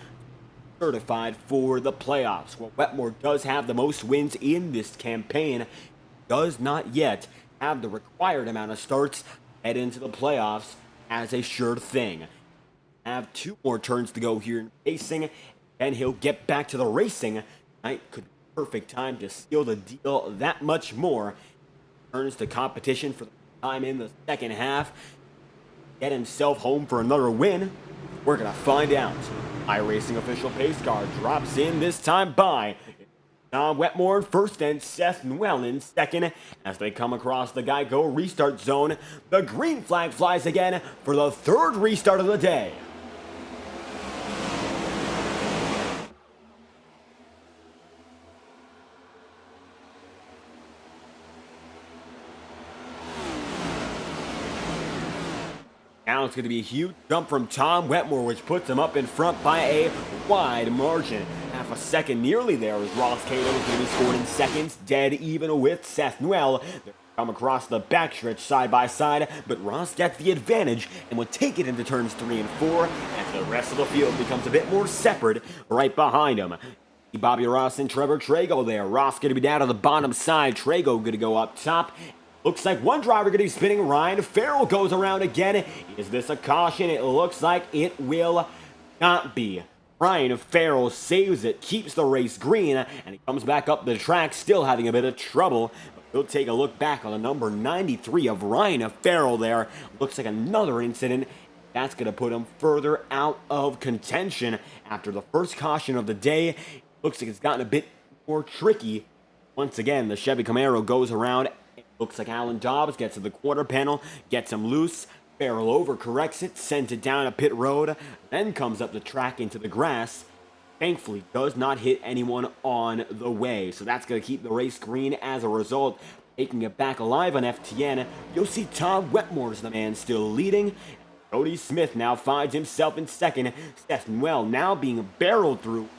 certified for the playoffs. While Wetmore does have the most wins in this campaign, does not yet have the required amount of starts to head into the playoffs as a sure thing. Have 2 more turns to go here in racing, and he'll get back to the racing. Tonight could be the perfect time to seal the deal that much more. Turns to competition for the time in the second half. Get himself home for another win. We're going to find out. iRacing official pace car drops in this time by Tom Wetmore in first and Seth Noel in second. As they come across the Geico restart zone, the green flag flies again for the 3rd restart of the day. Now it's going to be a huge jump from Tom Wetmore, which puts him up in front by a wide margin. Half a second nearly there as Ross Cato is going to be scored in seconds, dead even with Seth Noel. They're come across the backstretch side by side, but Ross gets the advantage and will take it into turns 3 and 4 as the rest of the field becomes a bit more separate right behind him. Bobby Ross and Trevor Trago there. Ross going to be down to the bottom side. Trago going to go up top. Looks like one driver going to be spinning. Ryan Farrell goes around again. Is this a caution? It looks like it will not be. Ryan Farrell saves it, keeps the race green, and he comes back up the track still having a bit of trouble. But we'll take a look back on the number 93 of Ryan Farrell there. Looks like another incident. That's going to put him further out of contention after the first caution of the day. Looks like it's gotten a bit more tricky. Once again, the Chevy Camaro goes around. Looks like Alan Dobbs gets to the quarter panel, gets him loose. Farrell overcorrects it, sends it down a pit road, then comes up the track into the grass. Thankfully, does not hit anyone on the way. So that's going to keep the race green as a result. Taking it back alive on FTN, you'll see Tom Wetmore's the man still leading. Cody Smith now finds himself in second. Seth Noel now being barreled through.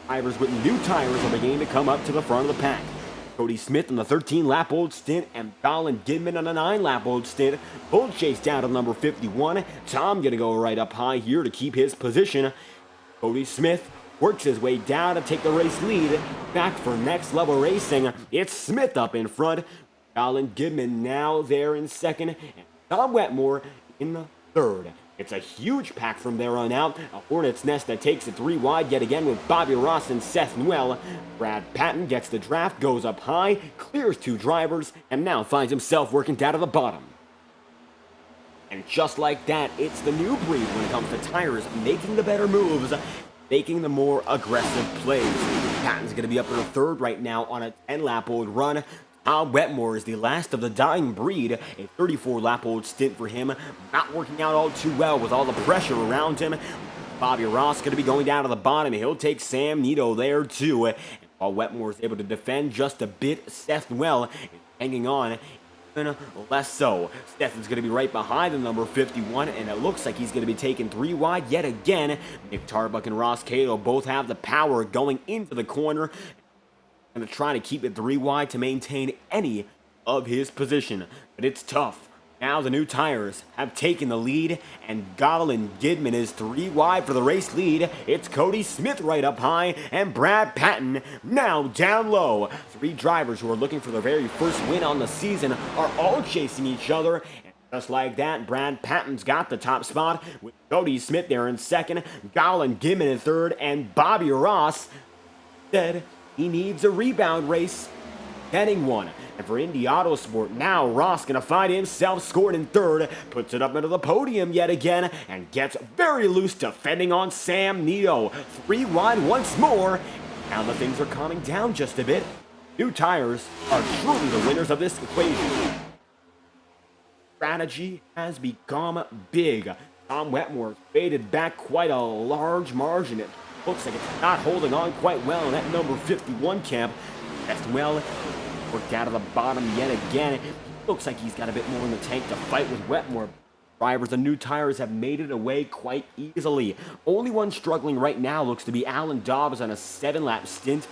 Drivers with new tires are beginning to come up to the front of the pack. Cody Smith on the 13-lap-old stint and Colin Gidman on a 9-lap-old stint. Both chased down to number 51. Tom going to go right up high here to keep his position. Cody Smith works his way down to take the race lead. Back for Next Level Racing. It's Smith up in front. Colin Gidman now there in second. And Tom Wetmore in the third. It's a huge pack from there on out. A Hornet's Nest that takes it 3 wide yet again with Bobby Ross and Seth Noel. Brad Patton gets the draft, goes up high, clears 2 drivers, and now finds himself working down to the bottom. And just like that, it's the new breed when it comes to tires, making the better moves, making the more aggressive plays. Patton's going to be up in the third right now on a 10-lap-old run. Tom Wetmore is the last of the dying breed, a 34-lap-old stint for him, not working out all too well with all the pressure around him. Bobby Ross going to be going down to the bottom. He'll take Sam Nito there too. And while Wetmore is able to defend just a bit, Seth Noel is hanging on even less so. Seth is going to be right behind the number 51, and it looks like he's going to be taken 3 wide yet again. Nick Tarbuck and Ross Cato both have the power going into the corner. Going to try to keep it 3 wide to maintain any of his position. But it's tough. Now the new tires have taken the lead, and Colin Gidman is 3 wide for the race lead. It's Cody Smith right up high, and Brad Patton now down low. 3 drivers who are looking for their very first win on the season are all chasing each other. And just like that, Brad Patton's got the top spot with Cody Smith there in second, Colin Gidman in third, and Bobby Ross said he needs a rebound race, getting one. And for Indy Autosport, now Ross gonna find himself scored in third, puts it up into the podium yet again, and gets very loose defending on Sam Nito. 3 wide once more. Now the things are calming down just a bit. New tires are truly the winners of this equation. Strategy has become big. Tom Wetmore faded back quite a large margin. It looks like it's not holding on quite well in that number 51 camp. As well, worked out of the bottom yet again. It looks like he's got a bit more in the tank to fight with Wetmore. Drivers and new tires have made it away quite easily. Only one struggling right now looks to be Alan Dobbs on a 7-lap stint.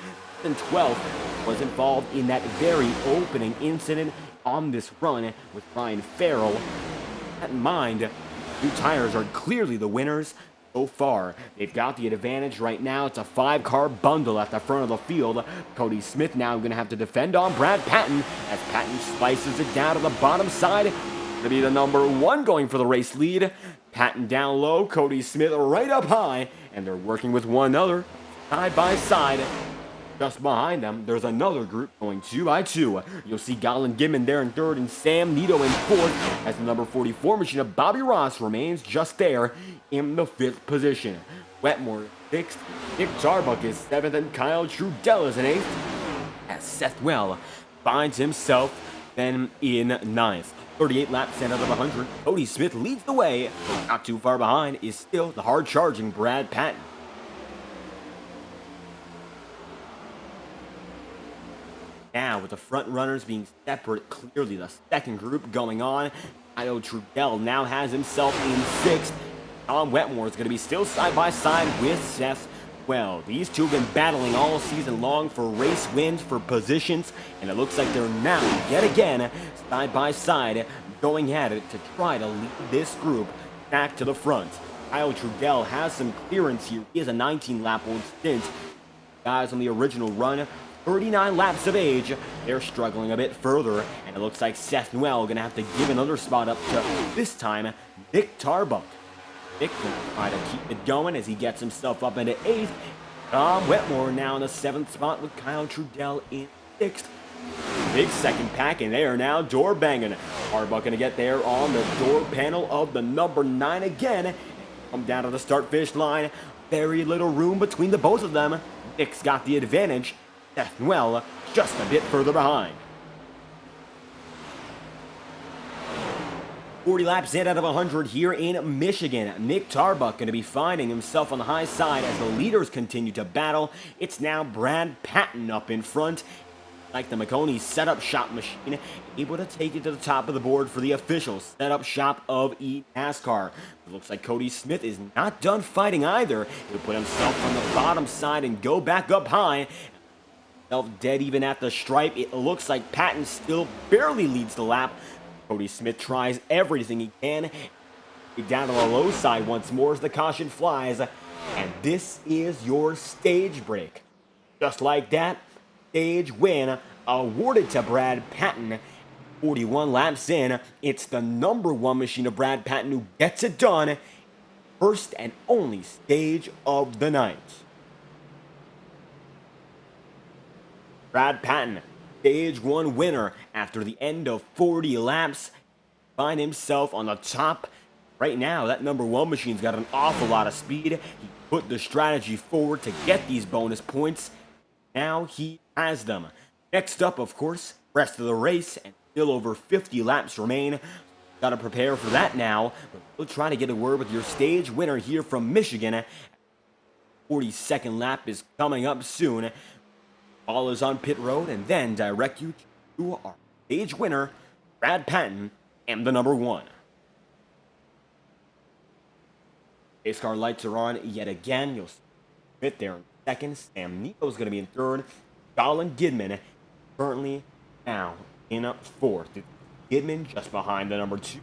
And 12th was involved in that very opening incident on this run with Ryan Farrell. With that in mind, new tires are clearly the winners. So far, they've got the advantage right now. It's a 5-car bundle at the front of the field. Cody Smith now going to have to defend on Brad Patton as Patton slices it down to the bottom side. Going to be the number 1 going for the race lead. Patton down low, Cody Smith right up high, and they're working with one another side by side. Just behind them, there's another group going 2 by 2. You'll see Colin Gidman there in third and Sam Nito in fourth as the number 44 machine of Bobby Ross remains just there in the 5th position. Wetmore 6th, Nick Tarbuck is 7th, and Kyle Trudell is in 8th as Seth Well finds himself then in 9th. 38 laps and out of 100. Cody Smith leads the way, but not too far behind is still the hard-charging Brad Patton. Now, with the front runners being separate, clearly the second group going on. Kyle Trudell now has himself in 6th. Tom Wetmore is going to be still side by side with Seth. Well, these two have been battling all season long for race wins, for positions, and it looks like they're now, yet again, side by side, going at it to try to lead this group back to the front. Kyle Trudell has some clearance here. He has a 19-lap-old stint. Guys on the original run, 39 laps of age, they're struggling a bit further, and it looks like Seth Noel going to have to give another spot up to, this time, Nick Tarbuck. Nick will try to keep it going as he gets himself up into 8th. Tom Wetmore now in the 7th spot with Kyle Trudell in 6th. Big second pack, and they are now door banging. Tarbuck going to get there on the door panel of the number 9 again. Come down to the start-finish line. Very little room between the both of them. Nick's got the advantage. Seth Noel just a bit further behind. 40 laps in out of 100 here in Michigan. Nick Tarbuck going to be finding himself on the high side as the leaders continue to battle. It's now Brad Patton up in front. Like the McConey setup shop machine, able to take it to the top of the board for the official setup shop of eNASCAR. It looks like Cody Smith is not done fighting either. He'll put himself on the bottom side and go back up high. Dead even at the stripe. It looks like Patton still barely leads the lap. Cody Smith tries everything he can. Down to the low side once more as the caution flies. And this is your stage break. Just like that, stage win awarded to Brad Patton. 41 laps in, it's the number 1 machine of Brad Patton who gets it done. First and only stage of the night. Brad Patton, Stage 1 winner after the end of 40 laps. Find himself on the top. Right now, that number 1 machine's got an awful lot of speed. He put the strategy forward to get these bonus points. Now he has them. Next up, of course, rest of the race, and still over 50 laps remain. Got to prepare for that now. But we'll try to get a word with your stage winner here from Michigan. 42nd lap is coming up soon. All is on pit road, and then direct you to our stage winner, Brad Patton, and the number 1. Race car lights are on yet again. You'll see Smith there in 2nd. Sam Nico's going to be in 3rd. Colin Gidman currently now in 4th. Gidman just behind the number 2.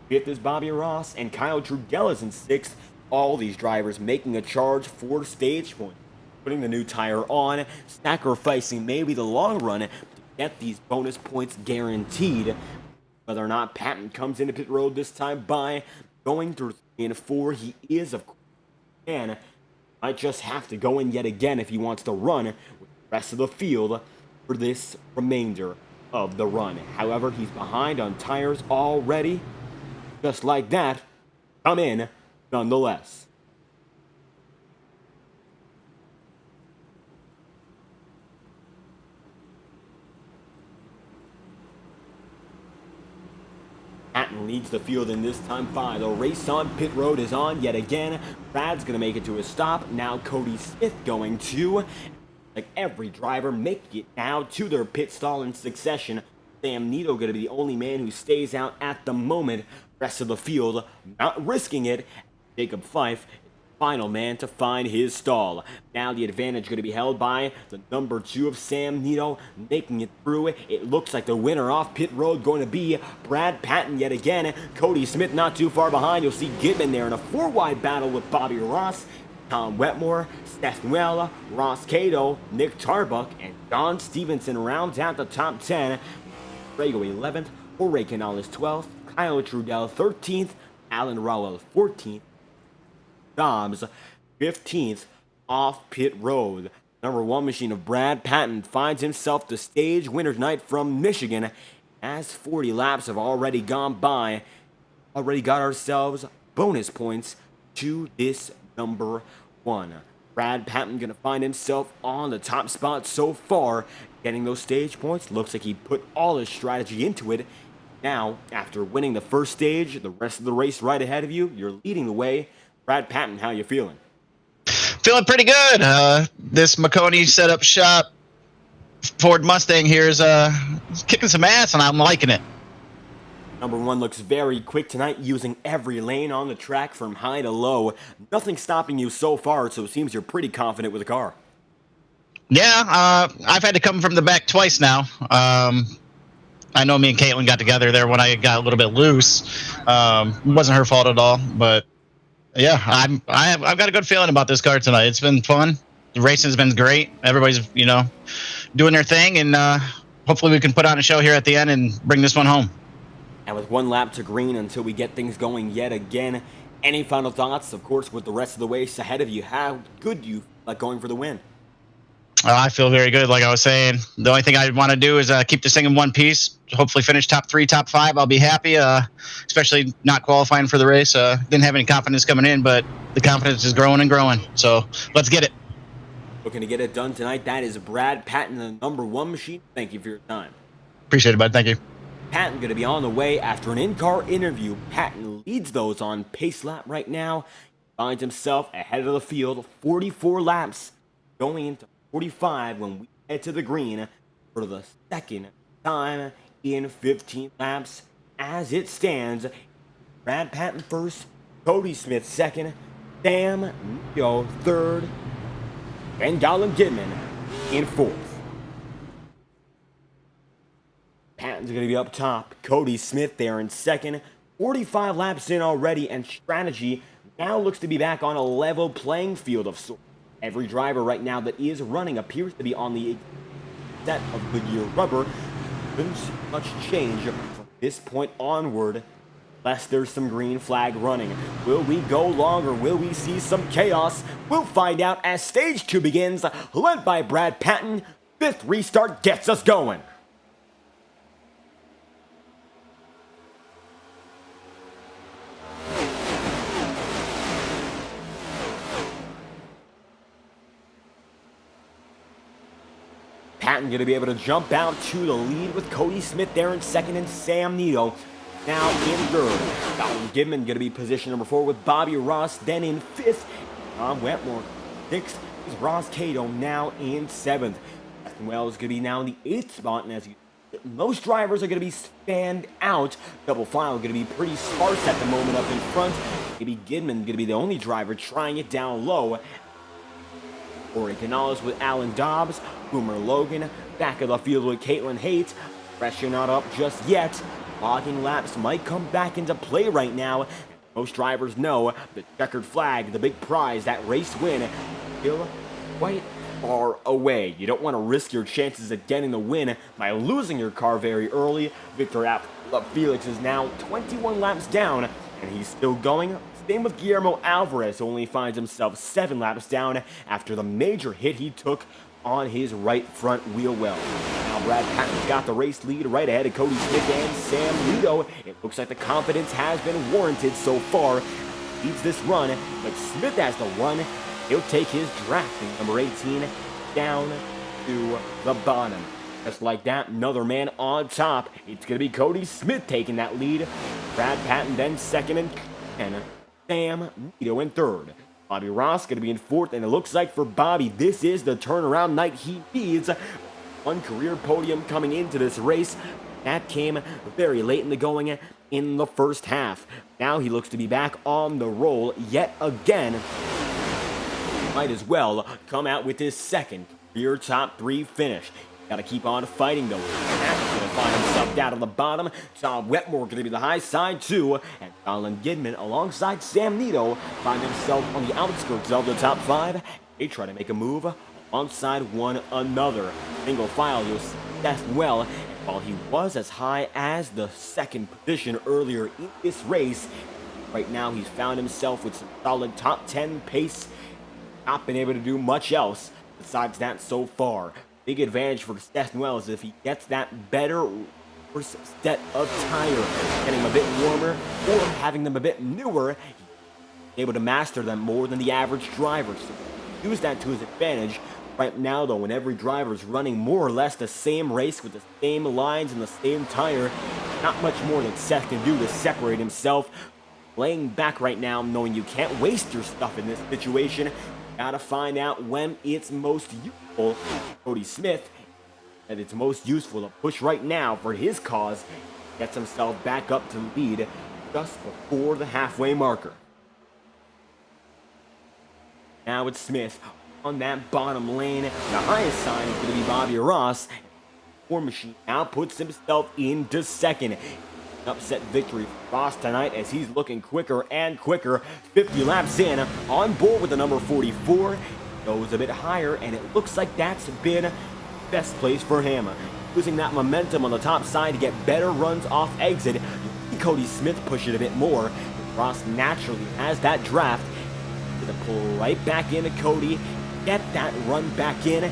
5th is Bobby Ross, and Kyle Trudell is in 6th. All these drivers making a charge for stage points. Putting the new tire on, sacrificing maybe the long run to get these bonus points guaranteed. Whether or not Patton comes into pit road this time by going through 3 and 4, he is, of course, and might just have to go in yet again if he wants to run with the rest of the field for this remainder of the run. However, he's behind on tires already. Just like that, come in nonetheless. Patton leads the field in this time by. The race on pit road is on yet again. Brad's going to make it to a stop. Now Cody Smith going to. Like every driver making it now to their pit stall in succession. Sam Nito going to be the only man who stays out at the moment. Rest of the field not risking it. Jacob Fife, final man to find his stall. Now the advantage going to be held by the number 2 of Sam Nito, making it through. It looks like the winner off pit road going to be Brad Patton yet again. Cody Smith not too far behind. You'll see Gidman there in a 4-wide battle with Bobby Ross, Tom Wetmore, Seth Noel, Ross Cato, Nick Tarbuck, and Don Stevenson rounds out the top 10. Rago 11th, Jorge Canales 12th, Kyle Trudell 13th, Alan Rowell 14th, Dobbs 15th off pit road. Number 1 machine of Brad Patton finds himself the stage winner's night from Michigan. As 40 laps have already gone by, already got ourselves bonus points to this number 1. Brad Patton going to find himself on the top spot so far, getting those stage points. Looks like he put all his strategy into it. Now, after winning the first stage, the rest of the race right ahead of you, you're leading the way. Brad Patton, how you feeling?
Feeling pretty good. This McConey setup shop Ford Mustang here is kicking some ass, and I'm liking it.
Number one looks very quick tonight, using every lane on the track from high to low. Nothing stopping you so far, so it seems you're pretty confident with the car.
Yeah, I've had to come from the back twice now. I know me and Caitlin got together there when I got a little bit loose. Wasn't her fault at all, but yeah, I've got a good feeling about this car tonight. It's been fun. The racing's been great. Everybody's doing their thing, and hopefully we can put on a show here at the end and bring this one home.
And with one lap to green until we get things going yet again, any final thoughts? Of course, with the rest of the race ahead of you, how good do you like going for the win?
I feel very good. Like I was saying, the only thing I want to do is keep this thing in one piece. Hopefully finish top 3, top 5. I'll be happy, especially not qualifying for the race. Didn't have any confidence coming in, but the confidence is growing and growing. So let's get it.
Looking to get it done tonight. That is Brad Patton, the number one machine. Thank you for your time.
Appreciate it, bud. Thank you.
Patton going to be on the way after an in-car interview. Patton leads those on pace lap right now. Finds himself ahead of the field, 44 laps, going into 45 when we head to the green for the second time in 15 laps. As it stands, Brad Patton first, Cody Smith second, Sam Nito third, and Colin Gidman in fourth. Patton's going to be up top. Cody Smith there in second. 45 laps in already, and strategy now looks to be back on a level playing field of sorts. Every driver right now that is running appears to be on the set of Goodyear rubber. Shouldn't see much change from this point onward, unless there's some green flag running. Will we go longer? Will we see some chaos? We'll find out as stage 2 begins, led by Brad Patton. 5th restart gets us going. Patton going to be able to jump out to the lead with Cody Smith there in second and Sam Nito now in third. Colin Gidman going to be position number 4 with Bobby Ross then in 5th. Tom Wetmore 6th is Ross Cato now in 7th. Justin Wells is going to be now in the 8th spot, and as most drivers are going to be spanned out. Double file going to be pretty sparse at the moment up in front. Maybe Gidman going to be the only driver trying it down low. Corey Canales with Alan Dobbs, Boomer Logan, back of the field with Caitlin Haight. Pressure not up just yet. Logging laps might come back into play right now. Most drivers know the checkered flag, the big prize, that race win, still quite far away. You don't want to risk your chances of getting the win by losing your car very early. Victor Felix is now 21 laps down, and he's still going. Same with Guillermo Alvarez, who only finds himself 7 laps down after the major hit he took on his right front wheel well. Now Brad Patton's got the race lead right ahead of Cody Smith and Sam Nito. It looks like the confidence has been warranted so far. Leads this run, but Smith has the one. He'll take his drafting number 18 down to the bottom. Just like that, another man on top. It's going to be Cody Smith taking that lead. Brad Patton then second and Sam Nito in third. Bobby Ross going to be in fourth, and it looks like for Bobby, this is the turnaround night he needs. One career podium coming into this race. That came very late in the going in the first half. Now he looks to be back on the roll yet again. Might as well come out with his second career top 3 finish. Got to keep on fighting though. Patton's going to find himself down on the bottom. Tom Wetmore going to be the high side too. And Colin Gidman alongside Sam Nito find himself on the outskirts of the top 5. They try to make a move alongside one another. Single file, you'll see Seth well. And while he was as high as the second position earlier in this race, right now he's found himself with some solid top 10 pace. Not been able to do much else besides that so far. Big advantage for Stetson Wells if he gets that better set of tire, getting them a bit warmer or having them a bit newer, he's able to master them more than the average driver. So use that to his advantage. Right now though, when every driver is running more or less the same race with the same lines and the same tire, not much more that Seth can do to separate himself. Laying back right now, knowing you can't waste your stuff in this situation. Gotta find out when it's most useful. Cody Smith, that it's most useful to push right now for his cause. gets himself back up to lead just before the halfway marker. Now it's Smith on that bottom lane. The highest sign is going to be Bobby Ross. War Machine now puts himself into second. Upset victory for Ross tonight as he's looking quicker and quicker. 50 laps in, on board with the number 44. Goes a bit higher, and it looks like that's been best place for him. Using that momentum on the top side to get better runs off exit. You see Cody Smith push it a bit more. Ross naturally has that draft. Gonna pull right back into Cody. Get that run back in.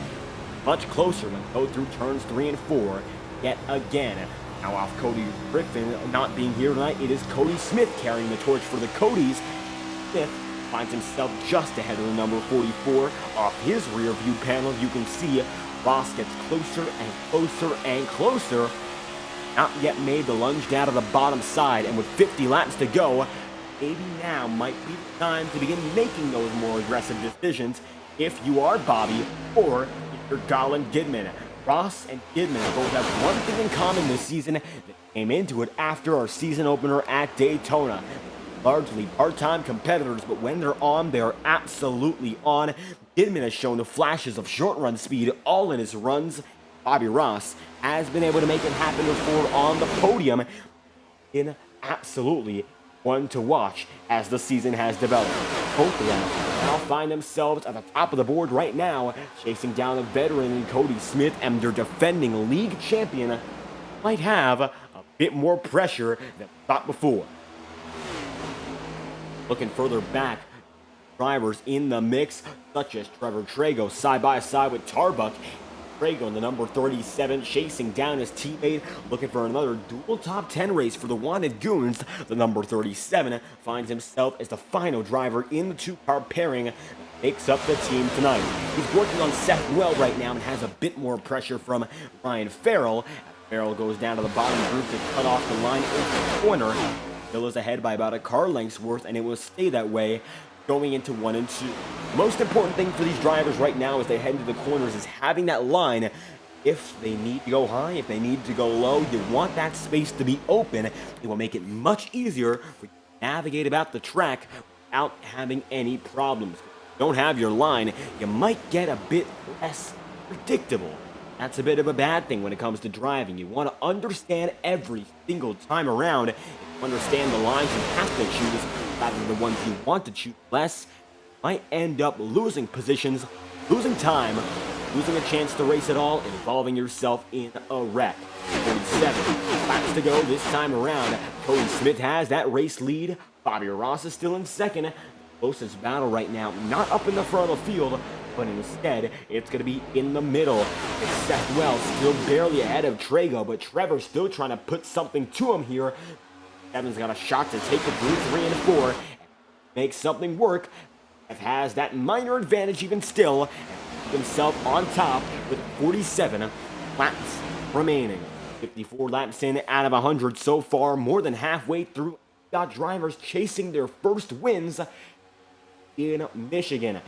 Much closer when go through turns 3 and 4. Yet again. Now off Cody Griffin not being here tonight, it is Cody Smith carrying the torch for the Codys. Smith finds himself just ahead of the number 44. Off his rear view panel, you can see Ross gets closer and closer and closer. Not yet made the lunge down to the bottom side, and with 50 laps to go, maybe now might be the time to begin making those more aggressive decisions if you are Bobby or if you're Colin Gidman. Ross and Gidman both have one thing in common this season. They came into it after our season opener at Daytona. Largely part-time competitors, but when they're on, they're absolutely on. Gidman has shown the flashes of short-run speed all in his runs. Bobby Ross has been able to make it happen before on the podium. In absolutely one to watch as the season has developed. Both of them now find themselves at the top of the board right now, chasing down a veteran in Cody Smith, and their defending league champion might have a bit more pressure than thought before. Looking further back, drivers in the mix, such as Trevor Trago side by side with Tarbuck. Trago in the number 37 chasing down his teammate, looking for another dual top 10 race for the Wanted Goons. The number 37 finds himself as the final driver in the two-car pairing that makes up the team tonight. He's working on Seth Well right now and has a bit more pressure from Ryan Farrell. Farrell goes down to the bottom group to cut off the line into the corner. Still is ahead by about a car length's worth, and it will stay that way going into 1 and 2. The most important thing for these drivers right now as they head into the corners is having that line. If they need to go high, if they need to go low, you want that space to be open. It will make it much easier for you to navigate about the track without having any problems. If you don't have your line, you might get a bit less predictable. That's a bit of a bad thing when it comes to driving. You want to understand every single time around. If you understand the lines you have to choose rather than the ones you want to choose less, you might end up losing positions, losing time, losing a chance to race at all, involving yourself in a wreck. 47 laps to go this time around. Cody Smith has that race lead. Bobby Ross is still in second. Closest battle right now, not up in the front of the field, but instead, it's going to be in the middle. It's Seth Wells still barely ahead of Trago, but Trevor's still trying to put something to him here. Kevin's got a shot to take it through 3 and 4. Make something work. Seth has that minor advantage even still, and keep himself on top with 47 laps remaining. 54 laps in out of 100 so far, more than halfway through. Got drivers chasing their first wins in Michigan.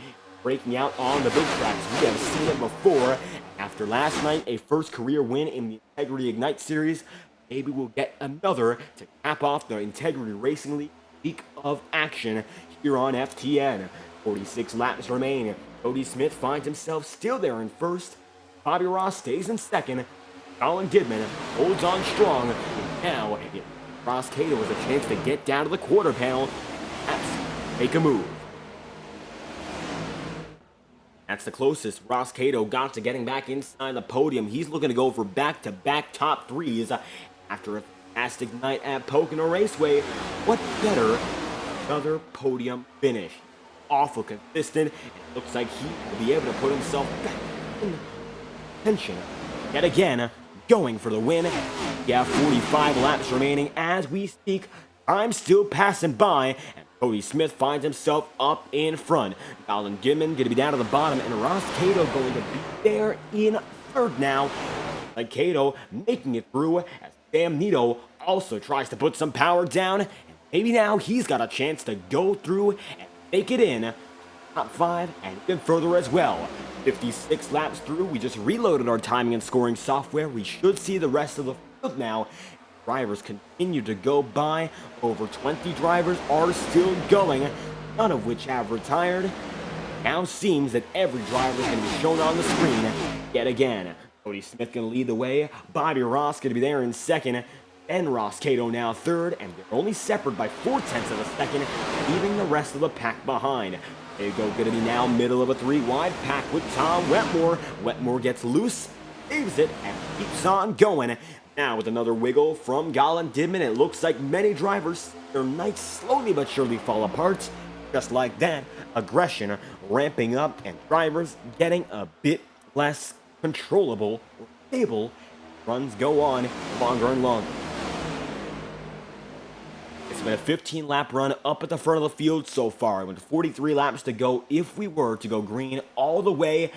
Breaking out on the big tracks. We have seen it before. After last night, a first career win in the Integrity Octane Series. Maybe we'll get another to cap off the Integrity Racing League week of action here on FTN. 46 laps remain. Cody Smith finds himself still there in first. Bobby Ross stays in second. Colin Gidman holds on strong. And now, Ross Cato has a chance to get down to the quarter panel and make a move. That's the closest Ross Cato got to getting back inside the podium. He's looking to go for back-to-back top threes after a fantastic night at Pocono Raceway. What better another podium finish? Awful consistent. It looks like he will be able to put himself back in tension yet again, going for the win. Yeah, 45 laps remaining as we speak. I'm still passing by, and Cody Smith finds himself up in front. Colin Gidman going to be down to the bottom, and Ross Cato going to be there in third now. Like Cato making it through as Sam Nito also tries to put some power down, and maybe now he's got a chance to go through and make it in top 5 and even further as well. 56 laps through, we just reloaded our timing and scoring software. We should see the rest of the field now. drivers continue to go by. Over 20 drivers are still going, none of which have retired. Now seems that every driver is going to be shown on the screen yet again. Cody Smith going to lead the way. Bobby Ross going to be there in second. And Ross Cato now third, and they're only separated by 0.4 of a second, leaving the rest of the pack behind. There you go, going to be now middle of a 3-wide pack with Tom Wetmore. Wetmore gets loose, saves it, and keeps on going. Now with another wiggle from Colin Didman, it looks like many drivers, their nights slowly but surely fall apart. Just like that, aggression ramping up and drivers getting a bit less controllable or stable. Runs go on longer and longer. It's been a 15-lap run up at the front of the field so far, with 43 laps to go. If we were to go green all the way,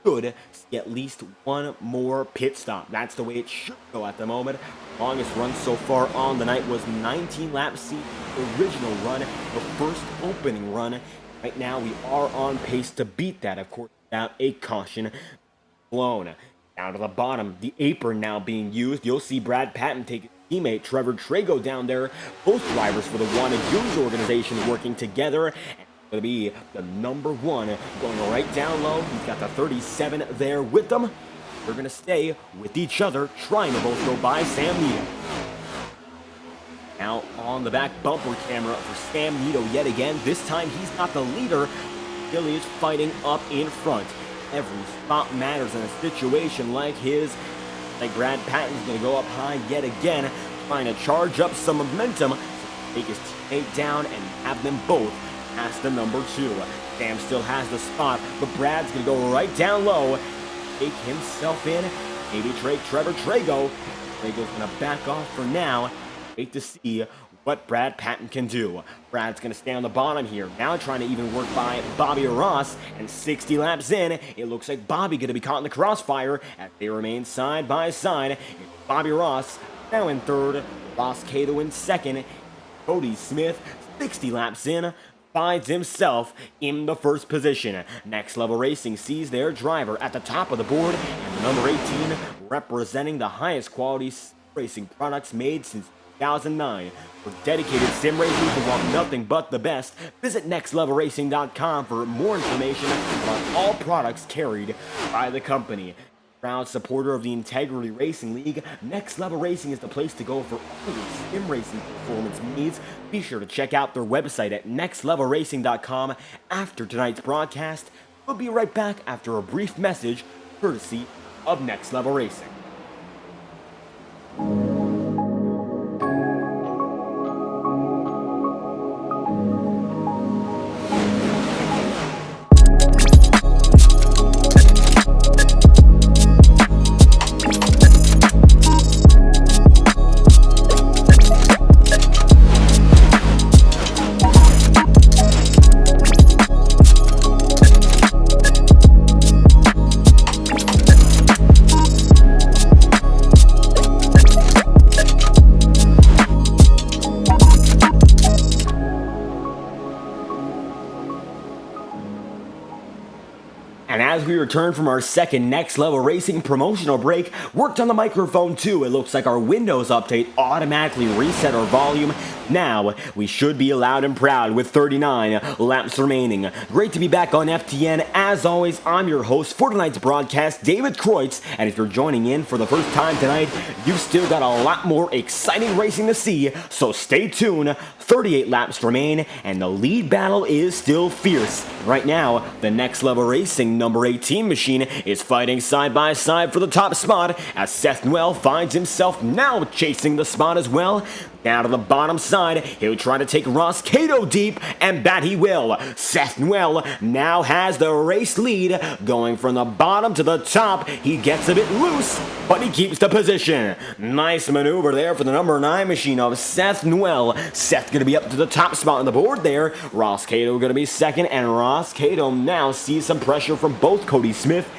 could see at least one more pit stop. That's the way it should go at the moment. Longest run so far on the night was 19 laps. See the original run, the first opening run. Right now we are on pace to beat that, of course, without a caution blown. Down to the bottom, the apron now being used. You'll see Brad Patton take his teammate Trevor Trago down there. Both drivers for the Wanted Goons organization working together. And it's going to be the number 1 going right down low. He's got the 37 there with them. They're going to stay with each other, trying to both go by Sam Nito. Now on the back bumper camera for Sam Nito yet again. This time he's not the leader. Billy is fighting up in front. Every spot matters in a situation like his. Like Brad Patton's going to go up high yet again, trying to charge up some momentum, take his teammate down and have them both past the number 2. Sam still has the spot, but Brad's going to go right down low, take himself in, maybe Trevor Trago. Trago's going to back off for now. Wait to see what Brad Patton can do. Brad's going to stay on the bottom here, now trying to even work by Bobby Ross, and 60 laps in, it looks like Bobby going to be caught in the crossfire as they remain side by side. Bobby Ross now in third, Ross Cato in second. Cody Smith, 60 laps in, finds himself in the first position. Next Level Racing sees their driver at the top of the board, and the number 18 representing the highest quality racing products made since 2009. For dedicated sim racers who want nothing but the best, visit nextlevelracing.com for more information on all products carried by the company. Proud supporter of the Integrity Racing League, Next Level Racing is the place to go for all your sim racing performance needs. Be sure to check out their website at nextlevelracing.com after tonight's broadcast. We'll be right back after a brief message courtesy of Next Level Racing. And as we return from our second Next Level Racing promotional break, worked on the microphone too. It looks like our Windows update automatically reset our volume. Now, we should be loud and proud with 39 laps remaining. Great to be back on FTN. As always, I'm your host for tonight's broadcast, David Kreutz. And if you're joining in for the first time tonight, you've still got a lot more exciting racing to see. So stay tuned. 38 laps remain, and the lead battle is still fierce. Right now, the Next Level Racing number 18 machine is fighting side by side for the top spot, as Seth Noel finds himself now chasing the spot as well. Down to the bottom side, he'll try to take Ross Cato deep, and that he will. Seth Noel now has the race lead, going from the bottom to the top. He gets a bit loose, but he keeps the position. Nice maneuver there for the number 9 machine of Seth Noel. Seth going to be up to the top spot on the board there. Ross Cato going to be second, and Ross Cato now sees some pressure from both Cody Smith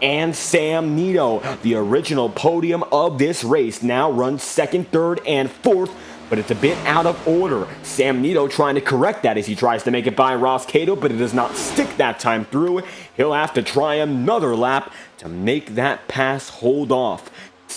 and Sam Nito. The original podium of this race now runs second, third, and fourth, but it's a bit out of order. Sam Nito trying to correct that as he tries to make it by Ross Cato, but it does not stick that time through. He'll have to try another lap to make that pass hold off.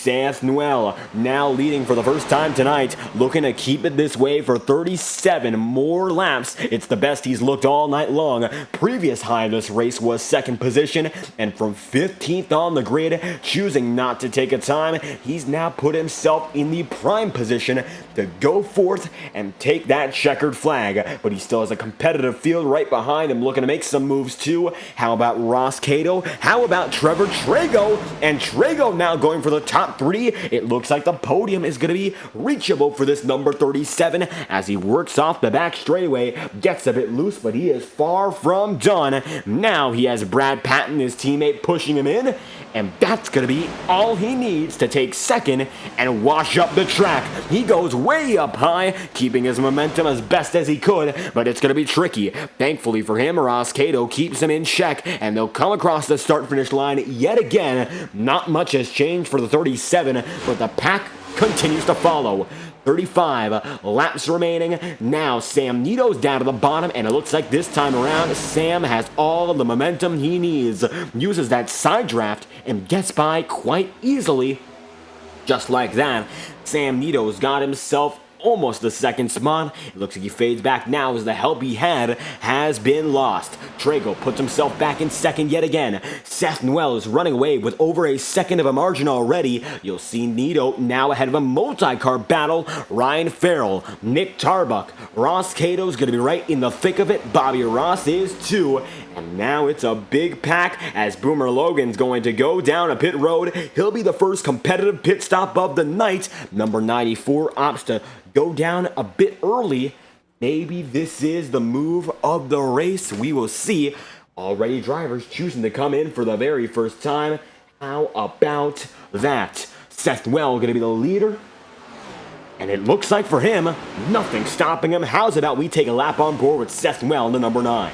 Seth Noel now leading for the first time tonight, looking to keep it this way for 37 more laps. It's the best he's looked all night long. Previous high of this race was second position, and from 15th on the grid, choosing not to take a time, he's now put himself in the prime position to go forth and take that checkered flag. But he still has a competitive field right behind him looking to make some moves too. How about Ross Cato? How about Trevor Trago? And Trago now going for the top three. It looks like the podium is going to be reachable for this number 37 as he works off the back straightaway. Gets a bit loose, but he is far from done. Now he has Brad Patton, his teammate, pushing him in. And that's going to be all he needs to take second and wash up the track. He goes way up high, keeping his momentum as best as he could, but it's going to be tricky. Thankfully for him, Ross Cato keeps him in check, and they'll come across the start-finish line yet again. Not much has changed for the 37, but the pack continues to follow. 35 laps remaining. Now Sam Nito's down to the bottom, and it looks like this time around Sam has all of the momentum he needs. Uses that side draft and gets by quite easily. Just like that, Sam Nito's got himself almost the second spot. It looks like he fades back now as the help he had has been lost. Trago puts himself back in second yet again. Seth Noel is running away with over a second of a margin already. You'll see Nito now ahead of a multi-car battle. Ryan Farrell, Nick Tarbuck, Ross Cato's going to be right in the thick of it. Bobby Ross is too. And now it's a big pack as Boomer Logan's going to go down a pit road. He'll be the first competitive pit stop of the night. Number 94 opts to go down a bit early. Maybe this is the move of the race. We will see. Already drivers choosing to come in for the very first time. How about that? Seth Noel going to be the leader. And it looks like for him, nothing stopping him. How's about we take a lap on board with Seth Noel in the number 9?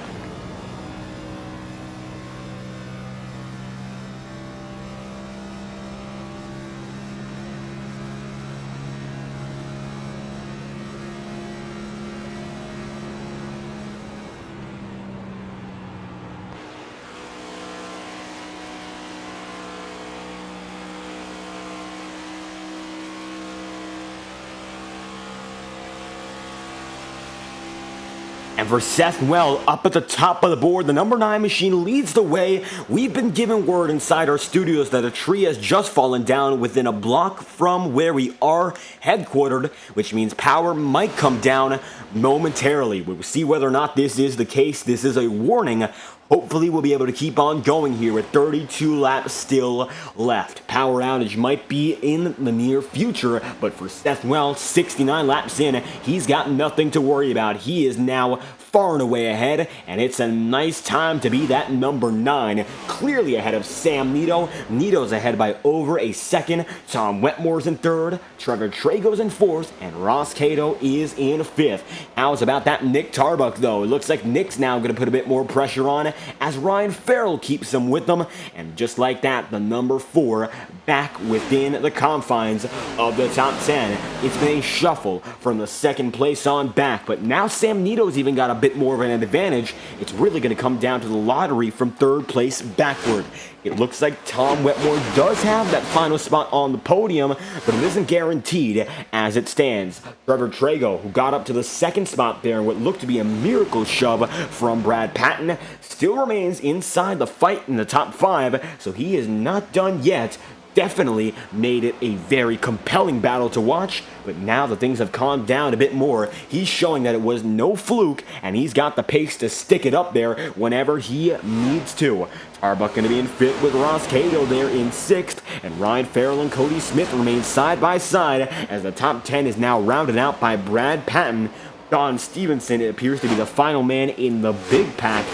And for Seth Noel, up at the top of the board, the number 9 machine leads the way. We've been given word inside our studios that a tree has just fallen down within a block from where we are headquartered, which means power might come down momentarily. We'll see whether or not this is the case. This is a warning. Hopefully we'll be able to keep on going here with 32 laps still left. Power outage might be in the near future, but for Seth Noel, 69 laps in, he's got nothing to worry about. He is now far and away ahead, and it's a nice time to be that number 9. Clearly ahead of Sam Nito. Nito's ahead by over a second. Tom Wetmore's in 3rd. Trevor Trago's in 4th, and Ross Cato is in 5th. How's about that Nick Tarbuck, though? It looks like Nick's now going to put a bit more pressure on as Ryan Farrell keeps him with them, and just like that, the number 4 back within the confines of the top 10. It's been a shuffle from the second place on back, but now Sam Nito's even got a bit more of an advantage. It's really going to come down to the lottery from 3rd place backward. It looks like Tom Wetmore does have that final spot on the podium, but it isn't guaranteed as it stands. Trevor Trago, who got up to the 2nd spot there in what looked to be a miracle shove from Brad Patton, still remains inside the fight in the top 5, so he is not done yet. Definitely made it a very compelling battle to watch, but now that things have calmed down a bit more, he's showing that it was no fluke, and he's got the pace to stick it up there whenever he needs to. Tarbuck going to be in 5th with Ross Cato there in 6th, and Ryan Farrell and Cody Smith remain side by side as the top 10 is now rounded out by Brad Patton. Don Stevenson appears to be the final man in the big pack,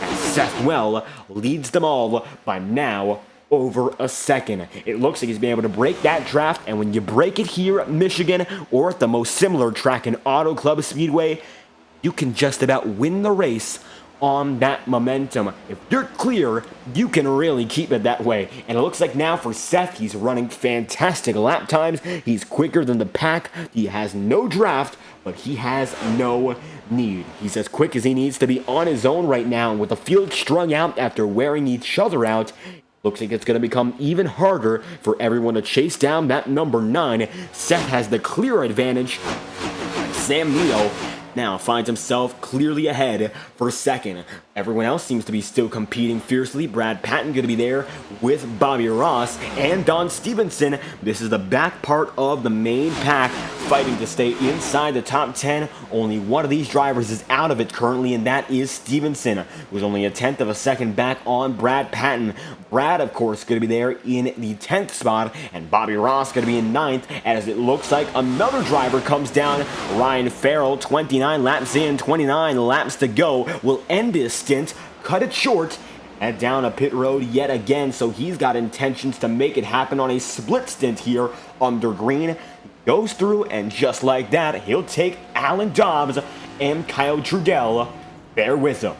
and Seth Noel leads them all by now over a second. It looks like he's been able to break that draft, and when you break it here at Michigan or at the most similar track in Auto Club Speedway, you can just about win the race on that momentum. If you're clear, you can really keep it that way. And it looks like now for Seth, he's running fantastic lap times. He's quicker than the pack. He has no draft, but he has no need. He's as quick as he needs to be on his own right now. And with the field strung out after wearing each other out, Looks like it's going to become even harder for everyone to chase down that number 9. Seth has the clear advantage. Sam Nito now finds himself clearly ahead for second. Everyone else seems to be still competing fiercely. Brad Patton going to be there with Bobby Ross and Don Stevenson. This is the back part of the main pack, fighting to stay inside the top 10. Only one of these drivers is out of it currently, and that is Stevenson, who's only a 10th of a second back on Brad Patton. Brad, of course, going to be there in the 10th spot, and Bobby Ross going to be in 9th, as it looks like another driver comes down. Ryan Farrell, 29 laps in, 29 laps to go, will end his stint, cut it short, head down a pit road yet again, so he's got intentions to make it happen on a split stint here under green. Goes through, and just like that, he'll take Alan Dobbs and Kyle Trudell there with him.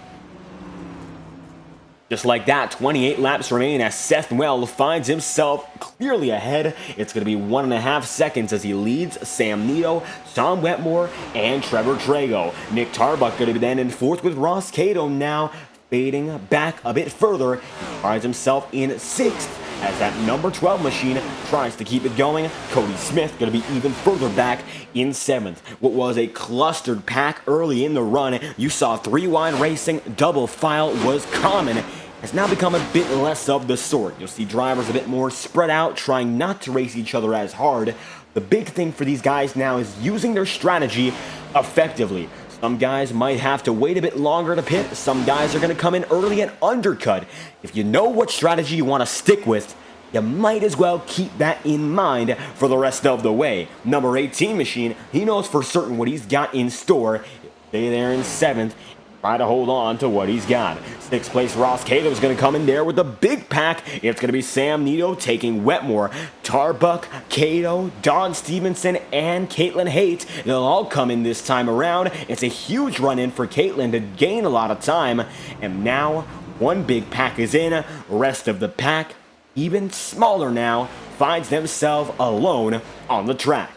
Just like that, 28 laps remain as Seth Well finds himself clearly ahead. It's going to be 1.5 seconds as he leads Sam Nito, Tom Wetmore, and Trevor Trago. Nick Tarbuck going to be then in 4th with Ross Cato now fading back a bit further. He finds himself in 6th as that number 12 machine tries to keep it going. Cody Smith going to be even further back in 7th. What was a clustered pack early in the run, you saw 3-wide racing, double file was common, has now become a bit less of the sort. You'll see drivers a bit more spread out, trying not to race each other as hard. The big thing for these guys now is using their strategy effectively. Some guys might have to wait a bit longer to pit. Some guys are going to come in early and undercut. If you know what strategy you want to stick with, you might as well keep that in mind for the rest of the way. Number 18 machine, he knows for certain what he's got in store. He'll stay there in 7th. Try to hold on to what he's got. 6th place Ross Cato is going to come in there with a big pack. It's going to be Sam Nito taking Wetmore, Tarbuck, Cato, Don Stevenson, and Caitlin Haight. They'll all come in this time around. It's a huge run-in for Caitlin to gain a lot of time. And now, one big pack is in. Rest of the pack, even smaller now, finds themselves alone on the track.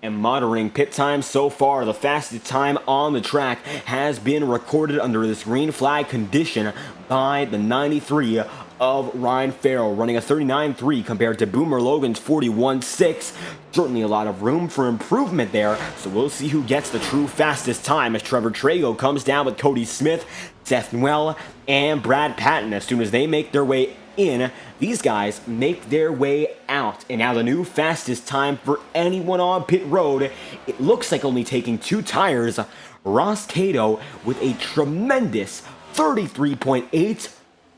And monitoring pit time so far, the fastest time on the track has been recorded under this green flag condition by the 93 of Ryan Farrell, running a 39.3 compared to Boomer Logan's 41.6. Certainly a lot of room for improvement there, so we'll see who gets the true fastest time as Trevor Trago comes down with Cody Smith, Seth Well, and Brad Patton. As soon as they make their way in, these guys make their way out. And now the new fastest time for anyone on pit road, it looks like only taking 2 tires. Ross Cato with a tremendous 33.8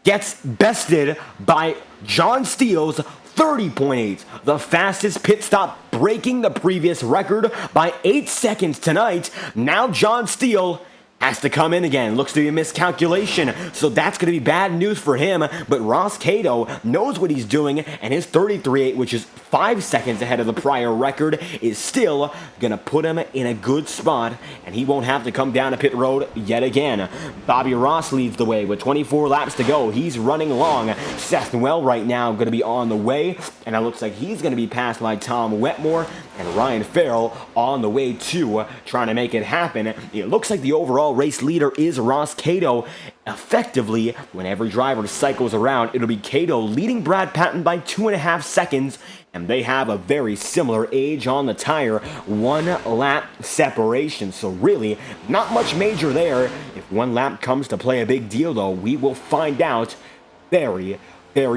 gets bested by John Steele's 30.8, the fastest pit stop, breaking the previous record by 8 seconds tonight. Now John Steele has to come in again. Looks to be a miscalculation, so that's going to be bad news for him. But Ross Cato knows what he's doing, and his 33.8, which is 5 seconds ahead of the prior record, is still going to put him in a good spot, and he won't have to come down to pit road yet again. Bobby Ross leads the way with 24 laps to go. He's running long. Seth Well right now going to be on the way, and it looks like he's going to be passed by Tom Wetmore and Ryan Farrell on the way too, trying to make it happen. It looks like the overall race leader is Ross Cato. Effectively, when every driver cycles around, it'll be Cato leading Brad Patton by 2.5 seconds, and they have a very similar age on the tire, 1 lap separation. So really, not much major there. If 1 lap comes to play a big deal, though, we will find out very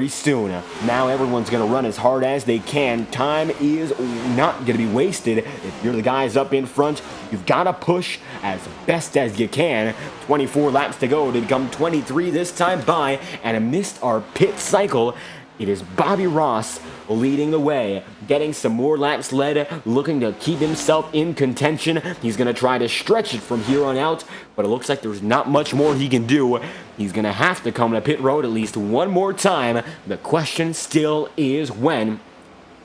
soon. Now everyone's going to run as hard as they can. Time is not going to be wasted. If you're the guys up in front, you've got to push as best as you can. 24 laps to go to become 23 this time by, and amidst our pit cycle, it is Bobby Ross leading the way, getting some more laps led, looking to keep himself in contention. He's going to try to stretch it from here on out, but it looks like there's not much more he can do. He's going to have to come to pit road at least one more time. The question still is when.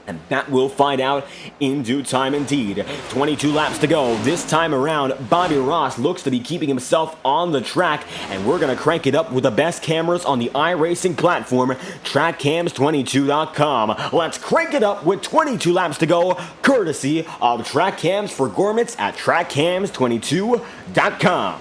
And that we'll find out in due time indeed. 22 laps to go. This time around, Bobby Ross looks to be keeping himself on the track, and we're going to crank it up with the best cameras on the iRacing platform, TrackCams22.com. Let's crank it up with 22 laps to go, courtesy of Track Cams for Gourmets at TrackCams22.com.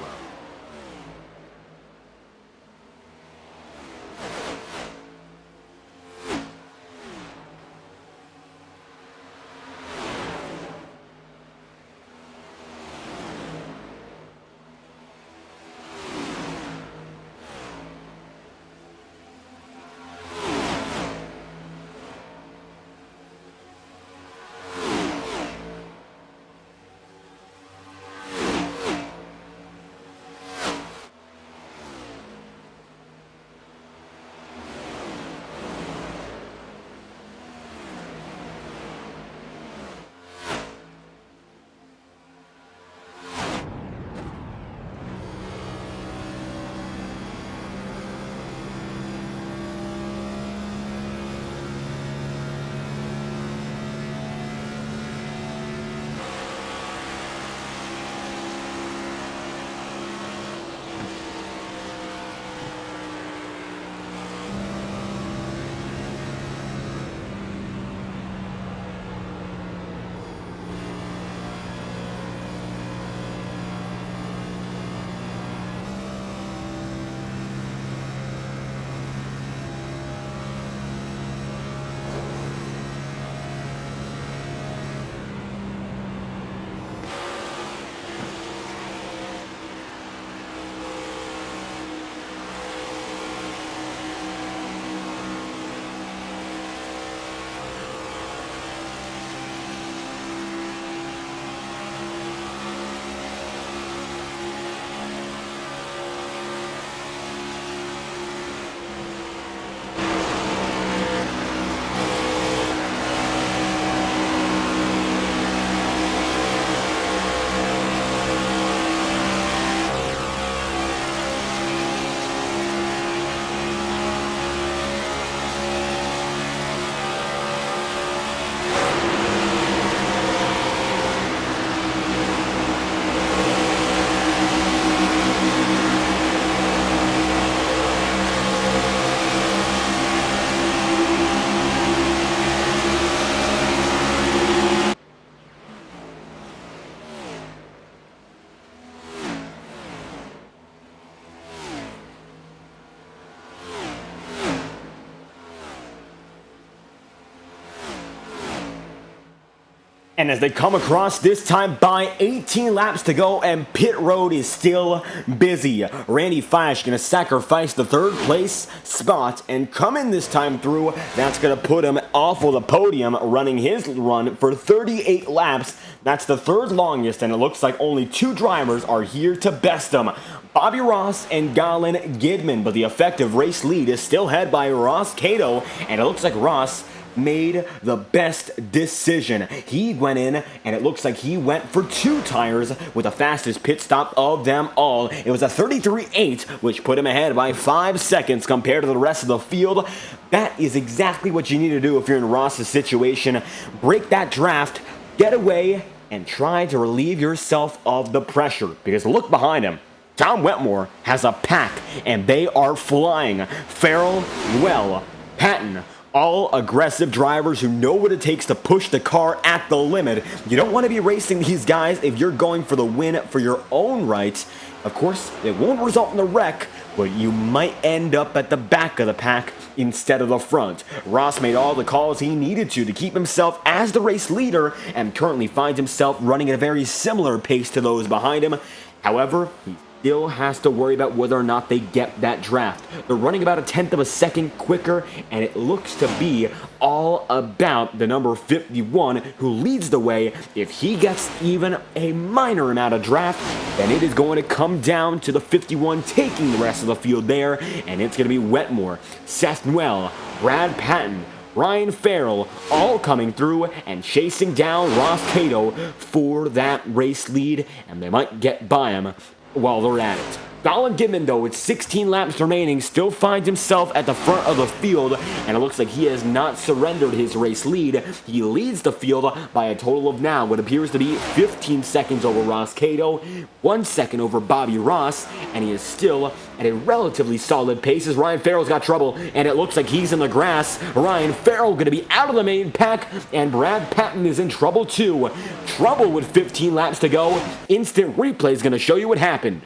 And as they come across this time by 18 laps to go and pit road is still busy. Randy Fish going to sacrifice the third place spot and come in this time through. That's going to put him off of the podium, running his run for 38 laps. That's the third longest, and it looks like only 2 drivers are here to best him. Bobby Ross and Colin Gidman, but the effective race lead is still held by Ross Cato, and it looks like Ross made the best decision. He went in, and it looks like he went for 2 tires with the fastest pit stop of them all. It was a 33.8, which put him ahead by 5 seconds compared to the rest of the field. That is exactly what you need to do if you're in Ross's situation. Break that draft, get away, and try to relieve yourself of the pressure. Because look behind him. Tom Wetmore has a pack, and they are flying. Farrell, Well, Patton, all aggressive drivers who know what it takes to push the car at the limit. You don't want to be racing these guys if you're going for the win for your own right. Of course, it won't result in a wreck, but you might end up at the back of the pack instead of the front. Ross made all the calls he needed to keep himself as the race leader and currently finds himself running at a very similar pace to those behind him. However, he still has to worry about whether or not they get that draft. They're running about 1/10 of a second quicker, and it looks to be all about the number 51 who leads the way. If he gets even a minor amount of draft, then it is going to come down to the 51 taking the rest of the field there, and it's going to be Wetmore, Seth Noel, Brad Patton, Ryan Farrell, all coming through and chasing down Ross Cato for that race lead, and they might get by him while they're at it. Colin Gidman, though, with 16 laps remaining, still finds himself at the front of the field, and it looks like he has not surrendered his race lead. He leads the field by a total of now what appears to be 15 seconds over Ross Cato, 1 second over Bobby Ross, and he is still at a relatively solid pace as Ryan Farrell's got trouble, and it looks like he's in the grass. Ryan Farrell going to be out of the main pack, and Brad Patton is in trouble too. Trouble with 15 laps to go. Instant replay is going to show you what happened.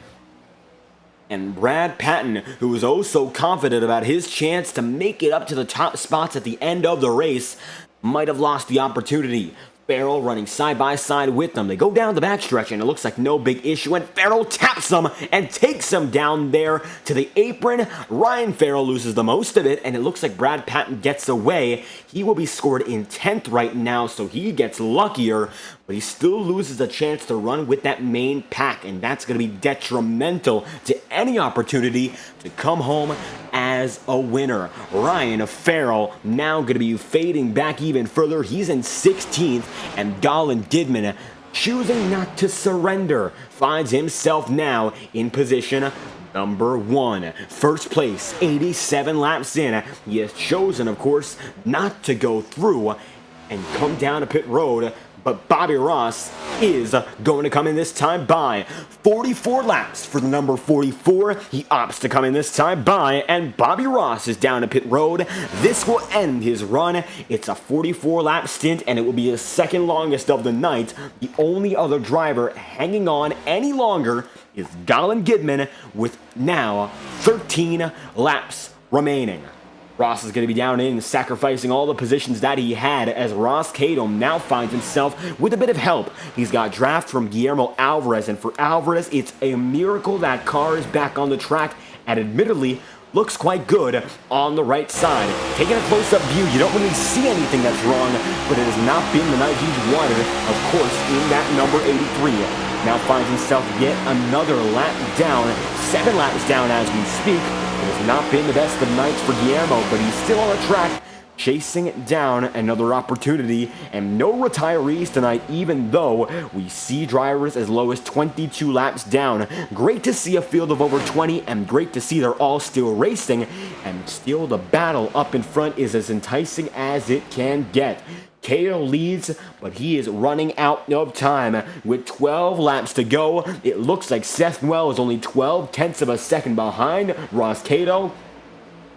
And Brad Patton, who was oh so confident about his chance to make it up to the top spots at the end of the race, might have lost the opportunity. Farrell running side by side with them. They go down the backstretch, and it looks like no big issue, and Farrell taps them and takes them down there to the apron. Ryan Farrell loses the most of it, and it looks like Brad Patton gets away. He will be scored in 10th right now, so he gets luckier, but he still loses a chance to run with that main pack, and that's going to be detrimental to any opportunity to come home as a winner. Ryan Farrell now going to be fading back even further. He's in 16th, and Colin Gidman, choosing not to surrender, finds himself now in position number 1. First place, 87 laps in. He has chosen, of course, not to go through and come down to pit road, but Bobby Ross is going to come in this time by 44 laps for the number 44. He opts to come in this time by, and Bobby Ross is down to pit road. This will end his run. It's a 44-lap stint, and it will be his second longest of the night. The only other driver hanging on any longer is Colin Gidman with now 13 laps remaining. Ross is going to be down in, sacrificing all the positions that he had as Ross Cato now finds himself with a bit of help. He's got draft from Guillermo Alvarez, and for Alvarez, it's a miracle that car is back on the track, and admittedly, looks quite good on the right side. Taking a close-up view, you don't really see anything that's wrong, but it has not been the night he's wanted, of course, in that number 83. Now finds himself yet another lap down, 7 laps down as we speak. It has not been the best of nights for Guillermo, but he's still on the track, chasing down another opportunity, and no retirees tonight, even though we see drivers as low as 22 laps down. Great to see a field of over 20, and great to see they're all still racing, and still the battle up in front is as enticing as it can get. Cato leads, but he is running out of time. With 12 laps to go, it looks like Seth Noel is only 12/10 of a second behind Ross Cato.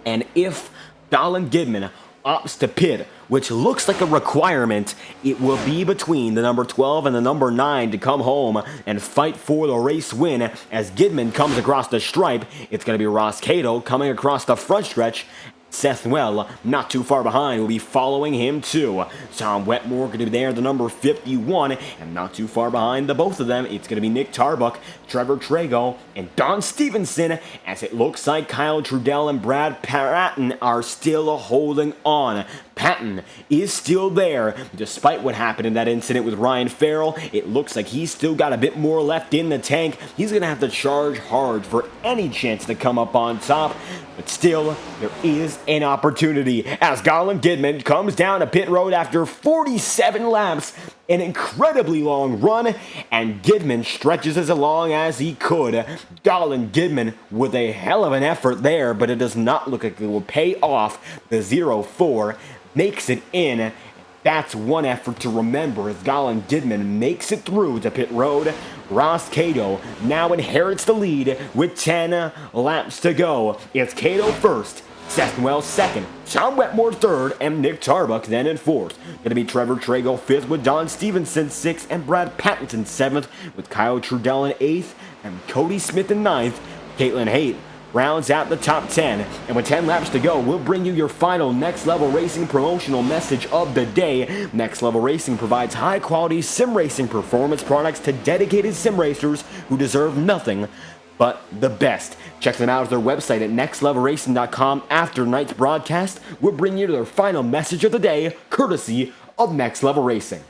And if Colin Gidman opts to pit, which looks like a requirement, it will be between the number 12 and the number 9 to come home and fight for the race win. As Gidman comes across the stripe, it's going to be Ross Cato coming across the front stretch Seth Well, not too far behind, will be following him too. Tom Wetmore going to be there, the number 51, and not too far behind the both of them, it's going to be Nick Tarbuck, Trevor Trago, and Don Stevenson, as it looks like Kyle Trudell and Brad Patton are still holding on. Patton is still there, despite what happened in that incident with Ryan Farrell. It looks like he's still got a bit more left in the tank. He's going to have to charge hard for any chance to come up on top. But still, there is an opportunity as Colin Gidman comes down to pit road after 47 laps, an incredibly long run, and Gidman stretches as long as he could. Colin Gidman with a hell of an effort there, but it does not look like it will pay off. The 0-4 makes it in. That's one effort to remember as Colin Gidman makes it through to pit road. Ross Cato now inherits the lead with 10 laps to go. It's Cato first, Seth Wells second, Tom Wetmore third, and Nick Tarbuck then in fourth. Gonna be Trevor Trago fifth with Don Stevenson sixth and Brad Pattinson seventh with Kyle Trudell in eighth and Cody Smith in ninth. Caitlin Haight rounds out the top 10, and with 10 laps to go, we'll bring you your final Next Level Racing promotional message of the day. Next Level Racing provides high-quality sim racing performance products to dedicated sim racers who deserve nothing but the best. Check them out at their website at nextlevelracing.com. After tonight's broadcast, we'll bring you their final message of the day, courtesy of Next Level Racing.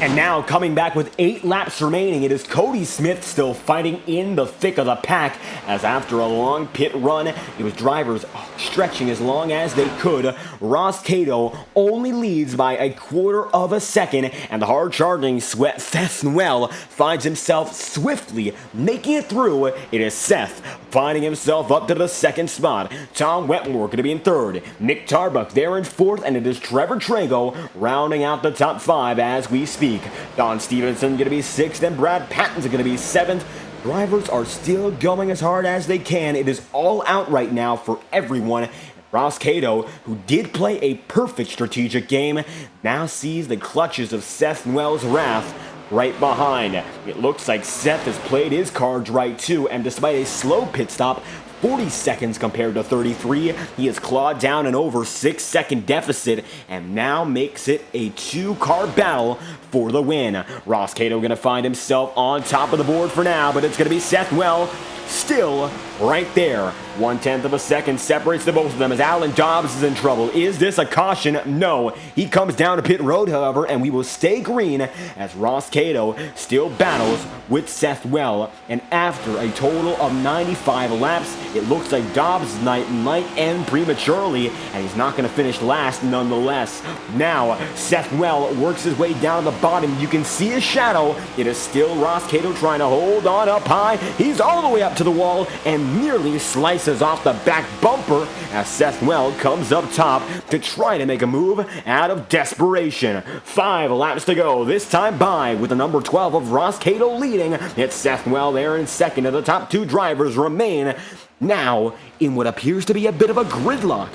And now, coming back with 8 laps remaining, it is Cody Smith still fighting in the thick of the pack, as after a long pit run, it was drivers stretching as long as they could. Ross Cato only leads by a quarter of a second, and the hard-charging Seth Well finds himself swiftly making it through. It is Seth finding himself up to the second spot. Tom Wetmore going to be in third. Nick Tarbuck there in fourth, and it is Trevor Trago rounding out the top 5 as we speak. Don Stevenson going to be 6th, and Brad Patton's going to be 7th. Drivers are still going as hard as they can. It is all out right now for everyone. Ross Cato, who did play a perfect strategic game, now sees the clutches of Seth Wells' wrath right behind. It looks like Seth has played his cards right too, and despite a slow pit stop, 40 seconds compared to 33, he has clawed down an over 6-second deficit and now makes it a 2-car battle for the win. Ross Cato going to find himself on top of the board for now, but it's going to be Seth Well still right there. 1/10 of a second separates the both of them as Alan Dobbs is in trouble. Is this a caution? No. He comes down to pit road, however, and we will stay green as Ross Cato still battles with Seth Well. And after a total of 95 laps, it looks like Dobbs' night might end prematurely, and he's not going to finish last nonetheless. Now, Seth Well works his way down the bottom. You can see his shadow. It is still Ross Cato trying to hold on up high. He's all the way up to the wall and nearly slices off the back bumper as Seth Well comes up top to try to make a move out of desperation. 5 laps to go, this time by with the number 12 of Ross Cato leading. It's Seth Well there in second, and the top 2 drivers remain now in what appears to be a bit of a gridlock.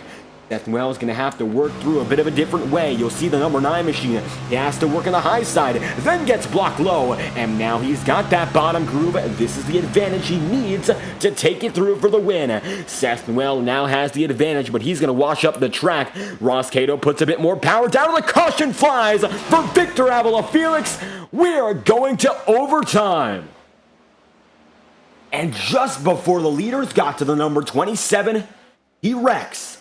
Seth Well is going to have to work through a bit of a different way. You'll see the number 9 machine. He has to work on the high side, then gets blocked low, and now he's got that bottom groove. This is the advantage he needs to take it through for the win. Seth Well now has the advantage, but he's going to wash up the track. Ross Cato puts a bit more power down, and the caution flies for Victor Avila Felix. We are going to overtime. And just before the leaders got to the number 27, he wrecks.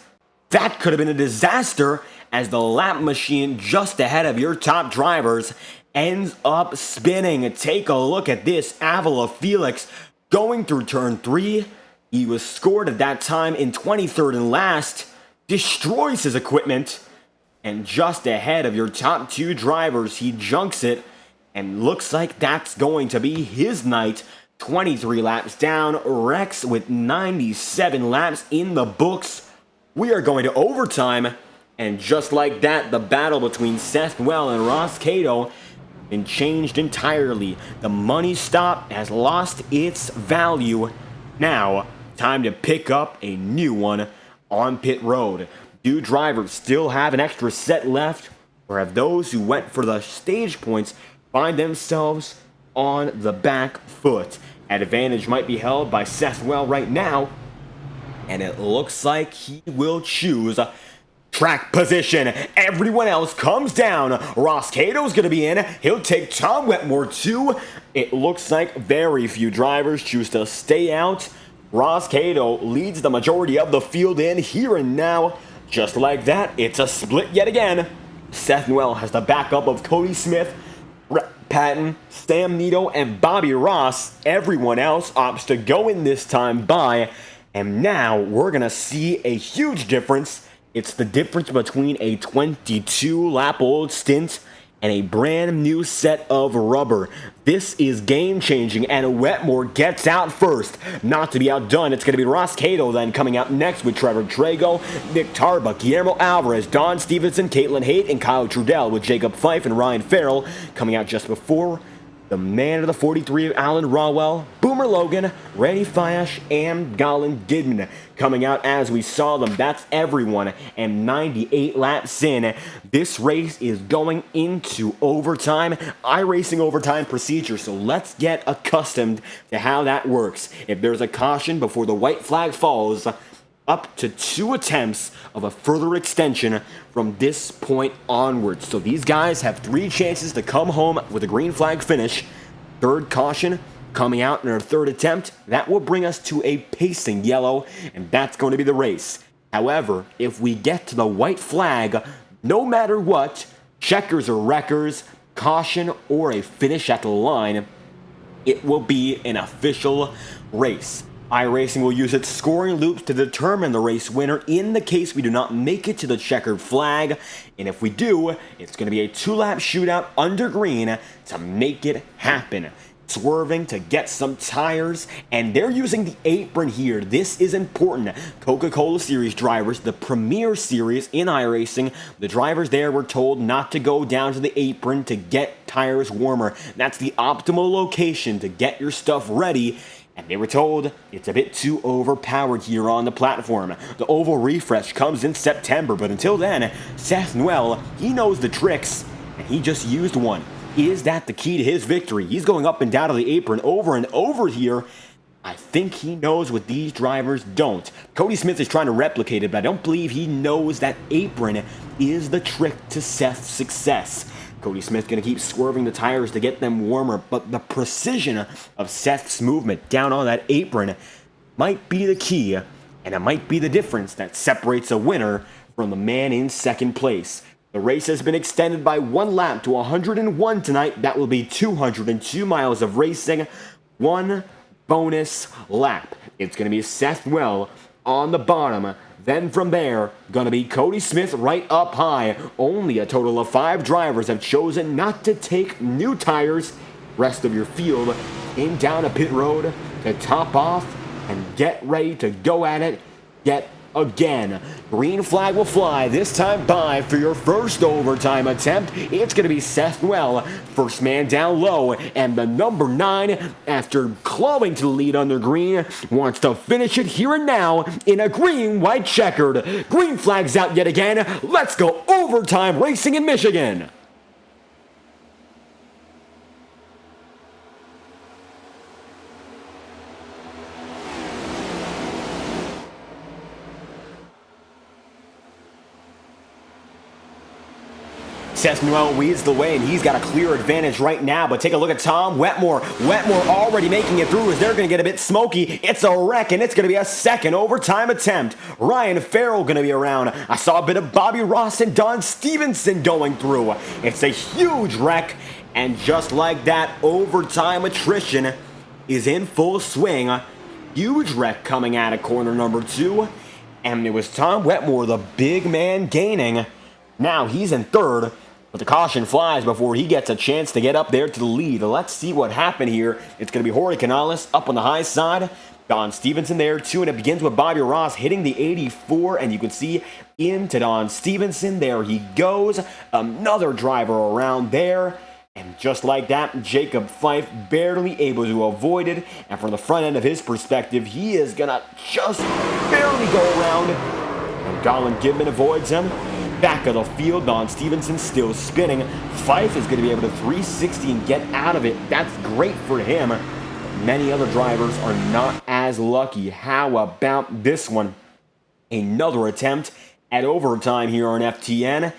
That could have been a disaster as the lap machine just ahead of your top drivers ends up spinning. Take a look at this. Avila Felix going through turn 3, He was scored at that time in 23rd and last, destroys his equipment, and just ahead of your top two drivers, he junks it, and looks like that's going to be his night. 23 laps down, Rex with 97 laps in the books. We are going to overtime, and just like that, the battle between Seth Well and Ross Cato been changed entirely. The money stop has lost its value. Now, time to pick up a new one on pit road. Do drivers still have an extra set left, or have those who went for the stage points find themselves on the back foot? Advantage might be held by Seth Well right now, and it looks like he will choose track position. Everyone else comes down. Ross Cato's going to be in. He'll take Tom Wetmore too. It looks like very few drivers choose to stay out. Ross Cato leads the majority of the field in here and now. Just like that, it's a split yet again. Seth Well has the backup of Cody Smith, Brett Patton, Sam Nito, and Bobby Ross. Everyone else opts to go in this time by. And now we're going to see a huge difference. It's the difference between a 22-lap-old stint and a brand new set of rubber. This is game-changing, and Wetmore gets out first. Not to be outdone, it's going to be Ross Cato then coming out next with Trevor Trago, Nick Tarbuck, Guillermo Alvarez, Don Stevenson, Caitlin Haight, and Kyle Trudell, with Jacob Fife and Ryan Farrell coming out just before. The man of the 43, Alan Rawell, Boomer Logan, Randy Fiash, and Colin Gidman coming out as we saw them. That's everyone. And 98 laps in, this race is going into overtime. iRacing overtime procedure, so let's get accustomed to how that works. If there's a caution before the white flag falls, up to 2 attempts of a further extension from this point onwards. So these guys have 3 chances to come home with a green flag finish. Third caution coming out in our third attempt. That will bring us to a pacing yellow, and that's going to be the race. However, if we get to the white flag, no matter what, checkers or wreckers, caution, or a finish at the line, it will be an official race. iRacing will use its scoring loops to determine the race winner in the case we do not make it to the checkered flag. And if we do, it's going to be a 2-lap shootout under green to make it happen. Swerving to get some tires, and they're using the apron here. This is important. Coca-Cola Series drivers, the premier series in iRacing, the drivers there were told not to go down to the apron to get tires warmer. That's the optimal location to get your stuff ready. And they were told it's a bit too overpowered here on the platform. The oval refresh comes in September, but until then, Seth Well, he knows the tricks, and he just used one. Is that the key to his victory? He's going up and down to the apron over and over here. I think he knows what these drivers don't. Cody Smith is trying to replicate it, but I don't believe he knows that apron is the trick to Seth's success. Cody Smith going to keep swerving the tires to get them warmer, but the precision of Seth's movement down on that apron might be the key, and it might be the difference that separates a winner from the man in second place. The race has been extended by 1 lap to 101 tonight. That will be 202 miles of racing, 1 bonus lap. It's going to be Seth Well on the bottom. Then from there, gonna be Cody Smith right up high. Only a total of 5 drivers have chosen not to take new tires. Rest of your field in down a pit road to top off and get ready to go at it yet again. Green flag will fly this time by for your first overtime attempt. It's going to be Seth Well, first man down low, and the number 9, after clawing to the lead under green, wants to finish it here and now in a green-white checkered. Green flag's out yet again. Let's go overtime racing in Michigan. Seth Well leads the way, and he's got a clear advantage right now, but take a look at Tom Wetmore. Wetmore already making it through as they're going to get a bit smoky. It's a wreck, and it's going to be a second overtime attempt. Ryan Farrell going to be around. I saw a bit of Bobby Ross and Don Stevenson going through. It's a huge wreck, and just like that, overtime attrition is in full swing. Huge wreck coming out of corner number 2. And it was Tom Wetmore, the big man, gaining. Now he's in third, but the caution flies before he gets a chance to get up there to the lead. Let's see what happened here. It's going to be Jorge Canales up on the high side. Don Stevenson there too, and it begins with Bobby Ross hitting the 84, and you can see into Don Stevenson. There he goes. Another driver around there. And just like that, Jacob Fife barely able to avoid it. And from the front end of his perspective, he is going to just barely go around. And Colin Gibman avoids him. Back of the field, Don Stevenson still spinning. Fife is going to be able to 360 and get out of it. That's great for him. Many other drivers are not as lucky. How about this one? Another attempt at overtime here on FTN.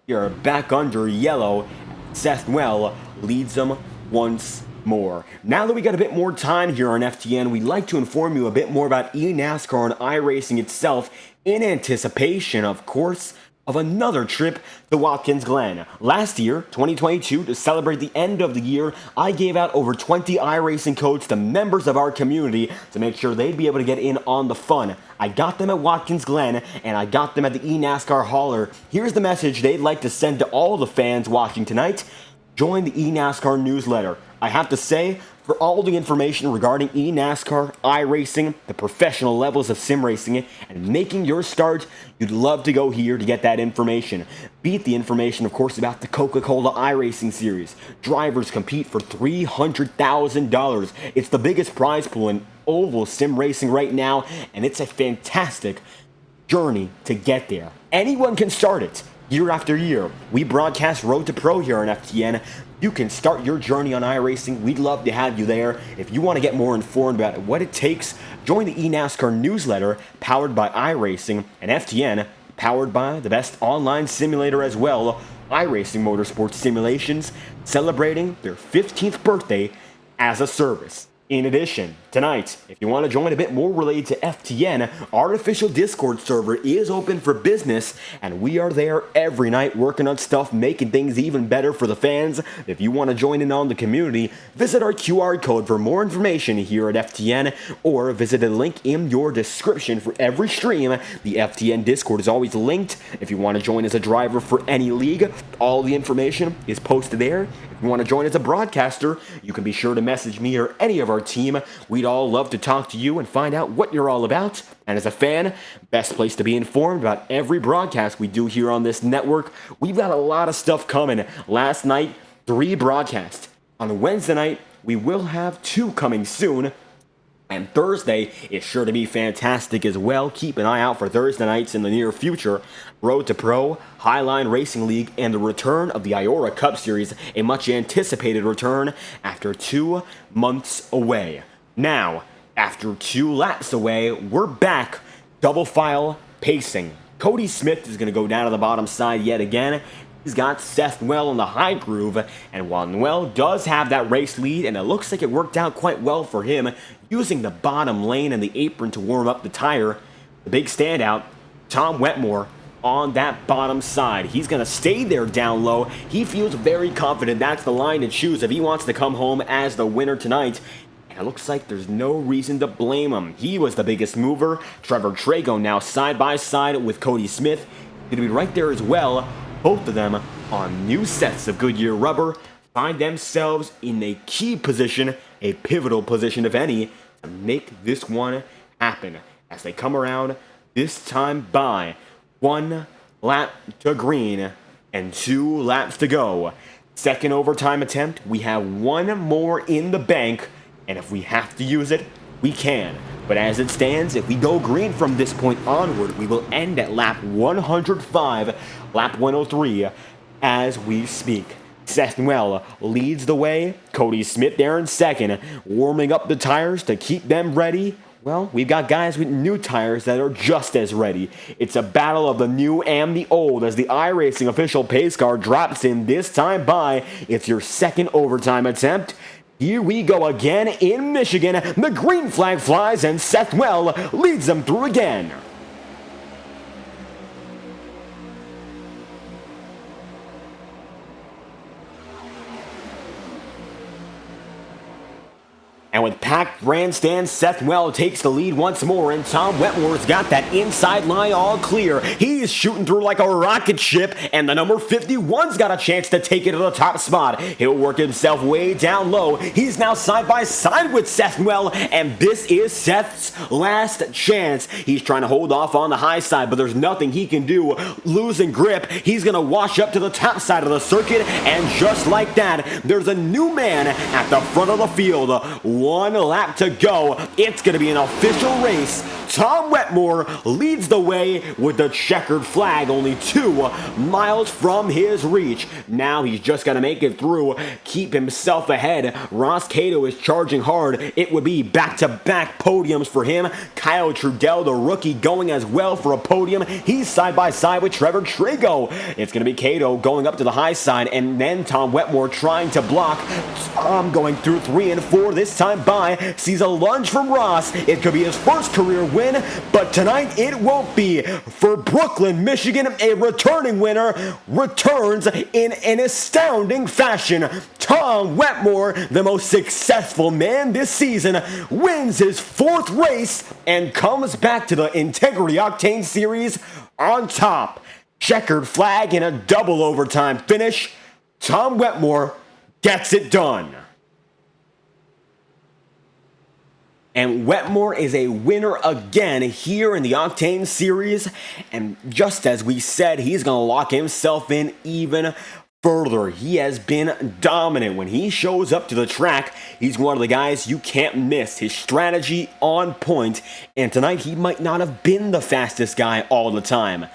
You're back under yellow. Seth Well leads them once more. Now that we got a bit more time here on FTN, we'd like to inform you a bit more about eNASCAR and iRacing itself in anticipation, of course, of another trip to Watkins Glen. Last year, 2022, to celebrate the end of the year, I gave out over 20 iRacing codes to members of our community to make sure they'd be able to get in on the fun. I got them at Watkins Glen, and I got them at the eNASCAR hauler. Here's the message they'd like to send to all the fans watching tonight. Join the eNASCAR newsletter. I have to say, for all the information regarding eNASCAR, iRacing, the professional levels of sim racing, and making your start, you'd love to go here to get that information. Beat the information, of course, about the Coca-Cola iRacing series. Drivers compete for $300,000. It's the biggest prize pool in oval sim racing right now, and it's a fantastic journey to get there. Anyone can start it. Year after year, we broadcast Road to Pro here on FTN. You can start your journey on iRacing. We'd love to have you there. If you want to get more informed about what it takes, join the eNASCAR newsletter powered by iRacing, and FTN powered by the best online simulator as well, iRacing Motorsport Simulations, celebrating their 15th birthday as a service. In addition, tonight, if you want to join a bit more related to FTN, our official Discord server is open for business, and we are there every night working on stuff, making things even better for the fans. If you want to join in on the community, visit our QR code for more information here at FTN, or visit a link in your description for every stream. The FTN Discord is always linked. If you want to join as a driver for any league, all the information is posted there. If you want to join as a broadcaster, you can be sure to message me or any of our team. We'd all love to talk to you and find out what you're all about. And as a fan, best place to be informed about every broadcast we do here on this network. We've got a lot of stuff coming. Last night, 3 broadcasts. On Wednesday night, we will have 2 coming soon. And Thursday is sure to be fantastic as well. Keep an eye out for Thursday nights in the near future. Road to Pro, Highline Racing League, and the return of the Iora Cup Series, a much anticipated return after 2 months away. Now, after 2 laps away, we're back, double file pacing. Cody Smith is going to go down to the bottom side yet again. He's got Seth Well in the high groove, and while Noel does have that race lead, and it looks like it worked out quite well for him, using the bottom lane and the apron to warm up the tire, the big standout, Tom Wetmore, on that bottom side. He's going to stay there down low. He feels very confident that's the line to choose if he wants to come home as the winner tonight. And it looks like there's no reason to blame him. He was the biggest mover. Trevor Trago now side by side with Cody Smith. Going to be right there as well. Both of them on new sets of Goodyear rubber find themselves in a key position, a pivotal position if any, to make this one happen as they come around this time by 1 lap to green and 2 laps to go. Second overtime attempt, we have 1 more in the bank, and if we have to use it, we can. But as it stands, if we go green from this point onward, we will end at lap 105, lap 103 as we speak. Seth Well leads the way. Cody Smith there in second, warming up the tires to keep them ready. Well, we've got guys with new tires that are just as ready. It's a battle of the new and the old as the iRacing official pace car drops in this time by. It's your second overtime attempt. Here we go again in Michigan. The green flag flies and Seth Well leads them through again. And with packed grandstands, Seth Well takes the lead once more, and Tom Wetmore's got that inside line all clear. He's shooting through like a rocket ship, and the number 51's got a chance to take it to the top spot. He'll work himself way down low. He's now side by side with Seth Well, and this is Seth's last chance. He's trying to hold off on the high side, but there's nothing he can do. Losing grip, he's going to wash up to the top side of the circuit, and just like that, there's a new man at the front of the field. 1 lap to go. It's going to be an official race. Tom Wetmore leads the way with the checkered flag only 2 miles from his reach. Now he's just got to make it through, keep himself ahead. Ross Cato is charging hard. It would be back-to-back podiums for him. Kyle Trudell, the rookie, going as well for a podium. He's side by side with Trevor Trago. It's going to be Cato going up to the high side, and then Tom Wetmore trying to block. Tom going through 3 and 4 this time by. Sees a lunge from Ross. It could be his first career win, but tonight it won't be. For Brooklyn, Michigan, a returning winner returns in an astounding fashion. Tom Wetmore, the most successful man this season, wins his 4th race and comes back to the Integrity Octane Series on top. Checkered flag in a double overtime finish. Tom Wetmore gets it done. And Wetmore is a winner again here in the Octane Series. And just as we said, he's going to lock himself in even further. He has been dominant. When he shows up to the track, he's one of the guys you can't miss. His strategy on point. And tonight, he might not have been the fastest guy all the time,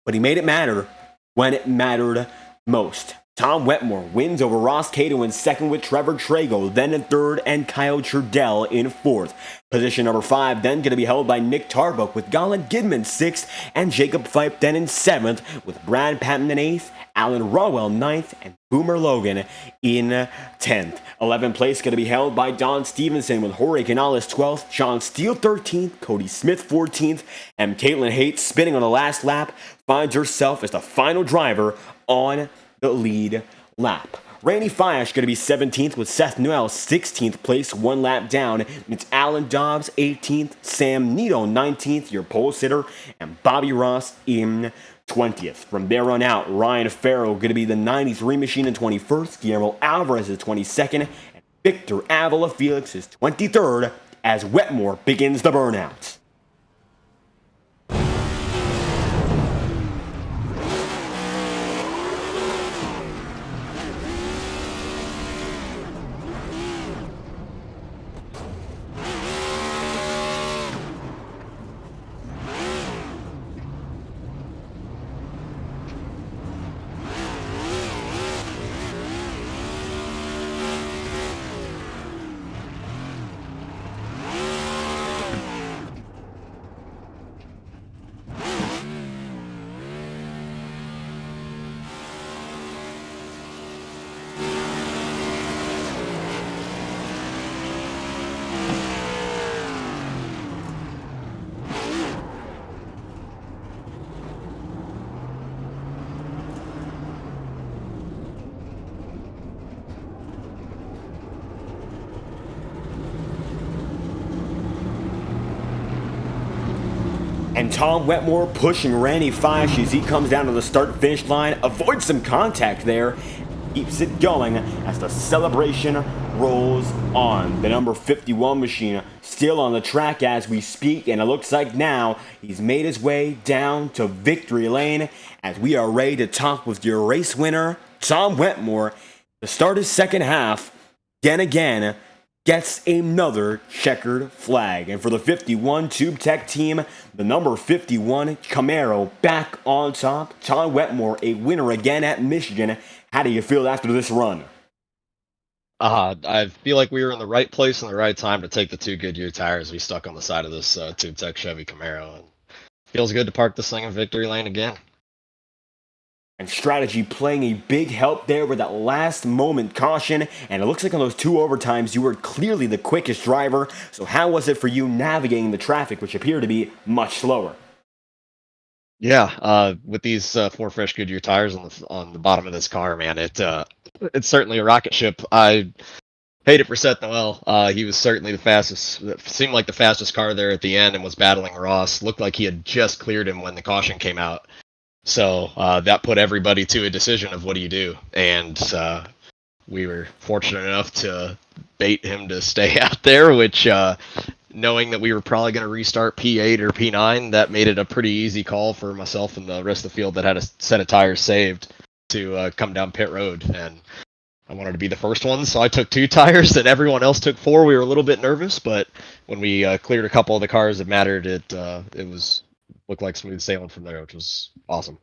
but he made it matter when it mattered most. Tom Wetmore wins over Ross Cato in second with Trevor Trago, then in third, and Kyle Trudell in fourth. Position number 5 then going to be held by Nick Tarbuck with Colin Gidman 6th, and Jacob Fife then in 7th, with Brad Patton in 8th, Alan Rawell 9th, and Boomer Logan in 10th. 11th place going to be held by Don Stevenson with Jorge Canales 12th, John Steele 13th, Cody Smith 14th, and Caitlin Hates spinning on the last lap finds herself as the final driver on the lead lap. Randy Fiash going to be 17th with Seth Noel 16th place, 1 lap down. It's Alan Dobbs 18th, Sam Nito 19th, your pole sitter, and Bobby Ross in 20th. From there on out, Ryan Farrow going to be the 93 machine in 21st, Guillermo Alvarez is 22nd, and Victor Avila Felix is 23rd as Wetmore begins the burnout. And Tom Wetmore pushing Randy Fiash as he comes down to the start-finish line, avoids some contact there, keeps it going as the celebration rolls on. The number 51 machine still on the track as we speak, and it looks like now he's made his way down to victory lane as we are ready to talk with your race winner, Tom Wetmore, to start his second half. Again, gets another checkered flag. And for the 51 Tube Tech team, the number 51 Camaro back on top. Tom Wetmore, a winner again at Michigan. How do you feel after this run?
I feel like we were in the right place and the right time to take the 2 Goodyear tires we stuck on the side of this Tube Tech Chevy Camaro. And feels good to park this thing in victory lane again.
And strategy playing a big help there with that last moment caution. And it looks like on those 2 overtimes, you were clearly the quickest driver. So how was it for you navigating the traffic, which appeared to be much slower?
Yeah, with these 4 fresh Goodyear tires on the bottom of this car, man, it's certainly a rocket ship. I Paid it for Seth Noel. He was certainly the fastest. Seemed like the fastest car there at the end, and was battling Ross. Looked like he had just cleared him when the caution came out. So that put everybody to a decision of what do you do, and we were fortunate enough to bait him to stay out there, which, knowing that we were probably going to restart P8 or P9, that made it a pretty easy call for myself and the rest of the field that had a set of tires saved to come down pit road. And I wanted to be the first one, so I took 2 tires, and everyone else took 4. We were a little bit nervous, but when we cleared a couple of the cars that mattered, it looked like smooth sailing from there, which was awesome.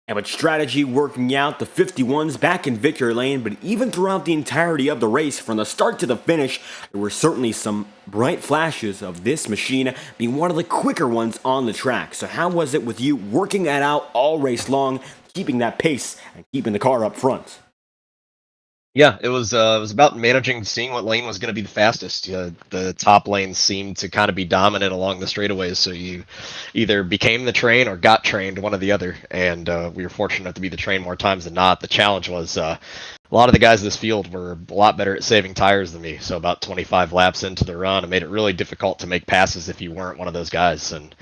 And with strategy working out, the 51's back in victory lane, but even throughout the entirety of the race, from the start to the finish, there were certainly some bright flashes of this machine being one of the quicker ones on the track. So how was it with you working that out all race long, keeping that pace and keeping the car up front?
Yeah, it was about managing, seeing what lane was going to be the fastest. The top lanes seemed to kind of be dominant along the straightaways, so you either became the train or got trained, one or the other. And we were fortunate to be the train more times than not. The challenge was a lot of the guys in this field were a lot better at saving tires than me. So about 25 laps into the run, it made it really difficult to make passes if you weren't one of those guys. And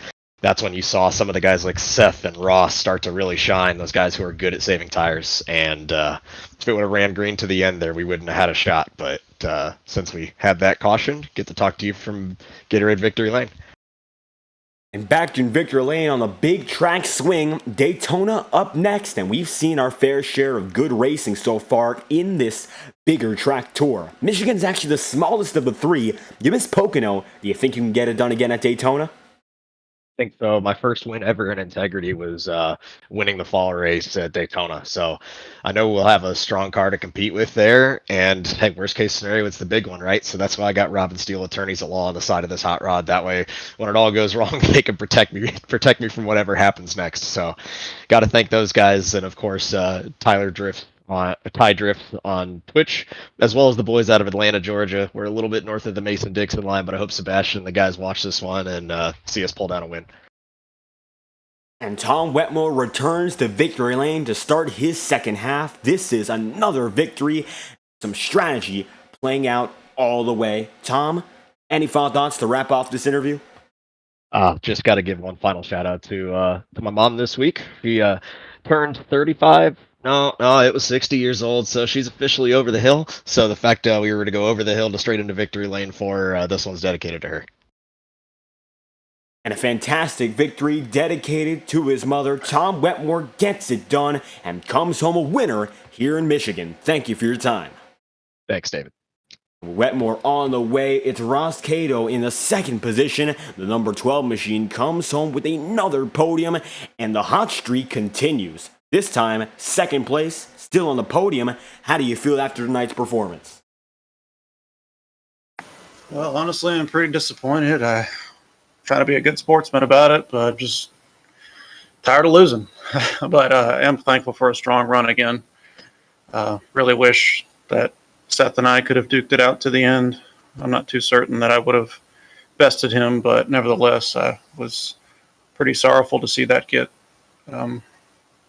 that's when you saw some of the guys like Seth and Ross start to really shine, those guys who are good at saving tires. And if it would have ran green to the end there, we wouldn't have had a shot. But since we had that caution, get to talk to you from Gatorade Victory Lane.
And back in victory lane on the big track swing, Daytona up next, and we've seen our fair share of good racing so far in this bigger track tour. Michigan's actually the smallest of the 3. You miss Pocono. Do you think you can get it done again at Daytona?
I think so. My first win ever in Integrity was winning the fall race at Daytona. So I know we'll have a strong car to compete with there. And hey, worst case scenario, it's the big one, right? So that's why I got Robin Steele attorneys at law on the side of this hot rod. That way, when it all goes wrong, they can protect me from whatever happens next. So got to thank those guys, and of course Tyler Drift. Ty Drift on Twitch, as well as the boys out of Atlanta, Georgia. We're a little bit north of the Mason-Dixon line, but I hope Sebastian and the guys watch this one and see us pull down a win.
And Tom Wetmore returns to victory lane to start his second half. This is another victory, some strategy playing out all the way. Tom, any final thoughts to wrap off this interview?
Just got to give one final shout out to my mom this week. She turned 35. No, it was 60 years old, so she's officially over the hill. So the fact we were to go over the hill to straight into victory lane for her, this one's dedicated to her.
And a fantastic victory dedicated to his mother. Tom Wetmore gets it done and comes home a winner here in Michigan. Thank you for your time.
Thanks, David.
Wetmore on the way. It's Ross Cato in the second position. The number 12 machine comes home with another podium, and the hot streak continues. This time, second place, still on the podium. How do you feel after tonight's performance?
Well, honestly, I'm pretty disappointed. I try to be a good sportsman about it, but just tired of losing. But I am thankful for a strong run again. Really wish that Seth and I could have duked it out to the end. I'm not too certain that I would have bested him, but nevertheless, I was pretty sorrowful to see that get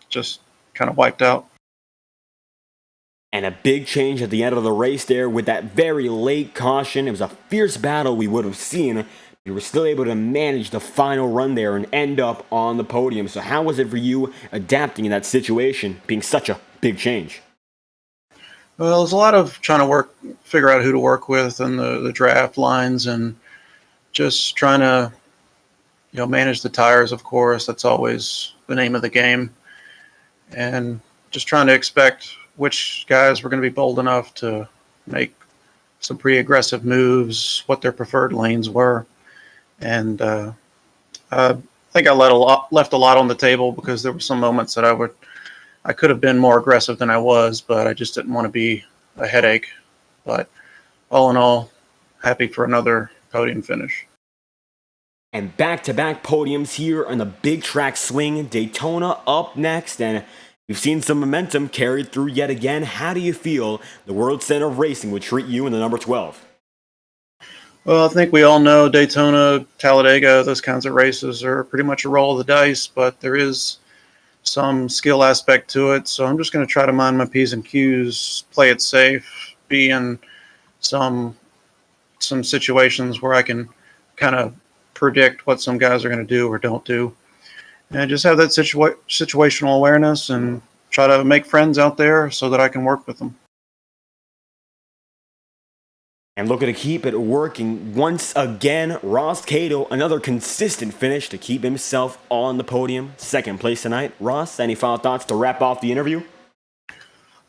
just kind of wiped out.
And a big change at the end of the race there with that very late caution. It was a fierce battle we would have seen. You were still able to manage the final run there and end up on the podium. So how was it for you adapting in that situation, being such a big change?
Well, there's a lot of trying to figure out who to work with and the draft lines, and just trying to, manage the tires, of course. That's always the name of the game. And just trying to expect which guys were going to be bold enough to make some pretty aggressive moves, what their preferred lanes were. And I think I left a lot on the table, because there were some moments that I could have been more aggressive than I was, but I just didn't want to be a headache. But all in all, happy for another podium finish.
And back-to-back podiums here on the big track swing. Daytona up next, and we've seen some momentum carried through yet again. How do you feel the World Center of Racing would treat you in the number 12?
Well, I think we all know Daytona, Talladega, those kinds of races are pretty much a roll of the dice, but there is some skill aspect to it. So I'm just going to try to mind my P's and Q's, play it safe, be in some situations where I can kind of predict what some guys are going to do or don't do, and just have that situational awareness and try to make friends out there so that I can work with them.
And looking to keep it working once again, Ross Cato, another consistent finish to keep himself on the podium. Second place tonight. Ross, any final thoughts to wrap off the interview?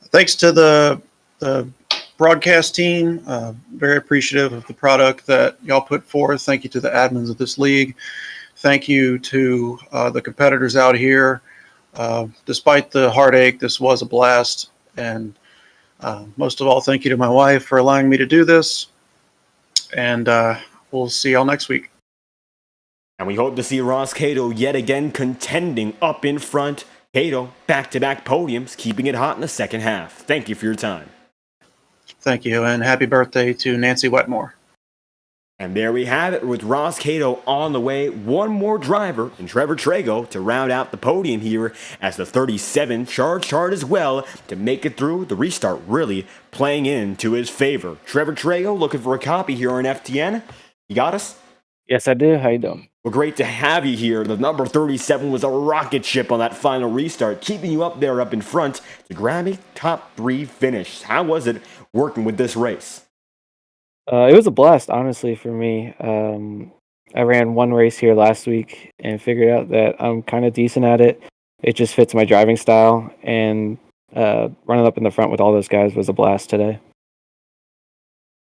Thanks to the broadcast team. Very appreciative of the product that y'all put forth. Thank you to the admins of this league. Thank you to the competitors out here. Despite the heartache, this was a blast. And most of all, thank you to my wife for allowing me to do this. And we'll see y'all next week.
And we hope to see Ross Cato yet again contending up in front. Cato, back-to-back podiums, keeping it hot in the second half. Thank you for your time.
Thank you, and happy birthday to Nancy Wetmore.
And there we have it with Ross Cato on the way. One more driver in Trevor Trago to round out the podium here as the 37 charged hard as well to make it through. The restart really playing into his favor. Trevor Trago looking for a copy here on FTN. You got us?
Yes, I do. How you doing?
Well, great to have you here. The number 37 was a rocket ship on that final restart, keeping you up there up in front to grab a top 3 finish. How was it working with this race?
It was a blast, honestly, for me. I ran one race here last week and figured out that I'm kind of decent at it. It just fits my driving style, and running up in the front with all those guys was a blast today.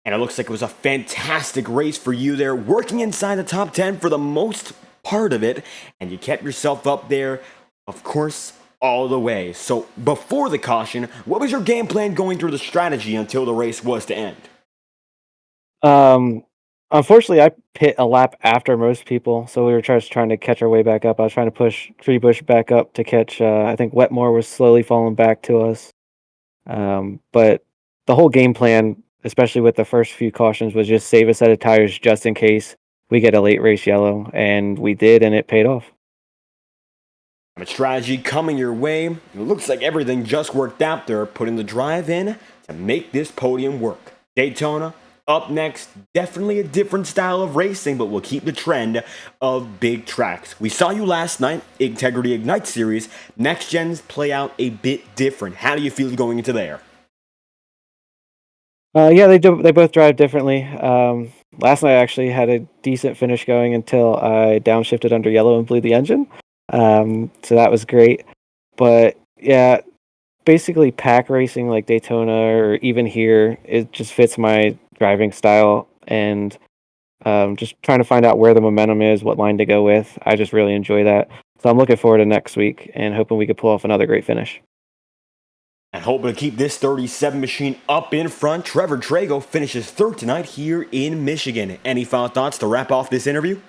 And it looks like it was a fantastic race for you there, working inside the top 10 for the most part of it, and you kept yourself up there, of course, all the way. So before the caution, what was your game plan going through the strategy until the race was to end?
Unfortunately, I pit a lap after most people, so we were just trying to catch our way back up. I was trying to push Treebush back up to catch, I think Wetmore was slowly falling back to us. But the whole game plan, especially with the first few cautions, was just save a set of tires just in case we get a late race yellow, and we did, and it paid off.
A strategy coming your way. It looks like everything just worked out there, putting the drive in to make this podium work. Daytona up next, definitely a different style of racing, but we'll keep the trend of big tracks. We saw you last night, Integrity Octane Series. Next gens play out a bit different. How do you feel going into there?
Yeah, they do. They both drive differently. Last night I actually had a decent finish going until I downshifted under yellow and blew the engine. So that was great. But yeah, basically pack racing like Daytona or even here, it just fits my driving style, and just trying to find out where the momentum is, what line to go with. I just really enjoy that. So I'm looking forward to next week and hoping we could pull off another great finish.
And hoping to keep this 37 machine up in front, Trevor Trago finishes third tonight here in Michigan. Any final thoughts to wrap off this interview?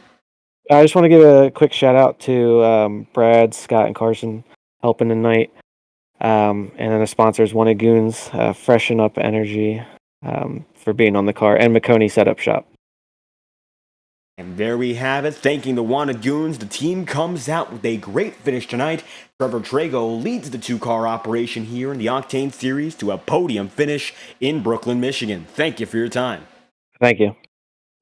I just want to give a quick shout out to Brad, Scott, and Carson helping tonight. And then the sponsors, Wanted Goons, Freshen Up Energy, for being on the car, and McConey Setup Shop.
And there we have it. Thanking the Wanted Goons, the team comes out with a great finish tonight. Trevor Trago leads the 2-car operation here in the Octane Series to a podium finish in Brooklyn, Michigan. Thank you for your time.
Thank you.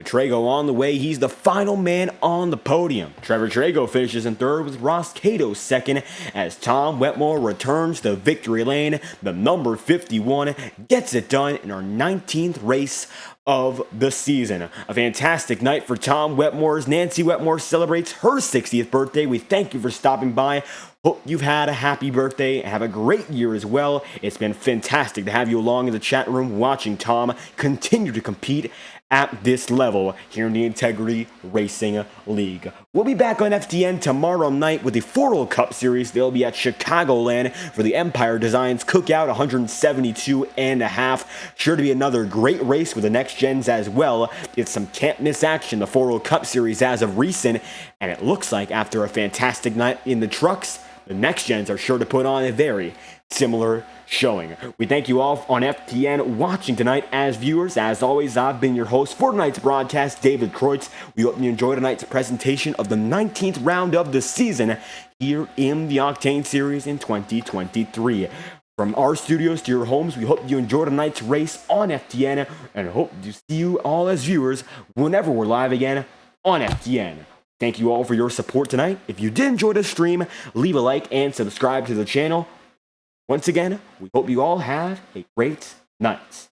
Trago on the way. He's the final man on the podium. Trevor Trago finishes in third with Ross Cato second as Tom Wetmore returns to victory lane. The number 51 gets it done in our 19th race of the season. A fantastic night for Tom Wetmore's. Nancy Wetmore celebrates her 60th birthday. We thank you for stopping by. Hope you've had a happy birthday and have a great year as well. It's been fantastic to have you along in the chat room watching Tom continue to compete at this level here in the Integrity Racing League. We'll be back on FTN tomorrow night with the Fordle Cup Series. They'll be at Chicagoland for the Empire Designs Cookout 172.5. Sure to be another great race with the next gens as well. It's some can't miss action, the Fordle Cup Series as of recent, and it looks like after a fantastic night in the trucks, the next gens are sure to put on a very similar showing. We thank you all on FTN watching tonight as viewers. As always, I've been your host for tonight's broadcast, David Kreutz. We hope you enjoyed tonight's presentation of the 19th round of the season here in the Octane Series in 2023. From our studios to your homes, we hope you enjoyed tonight's race on FTN and hope to see you all as viewers whenever we're live again on FTN. Thank you all for your support tonight. If you did enjoy this stream, leave a like and subscribe to the channel. Once again, we hope you all have a great night.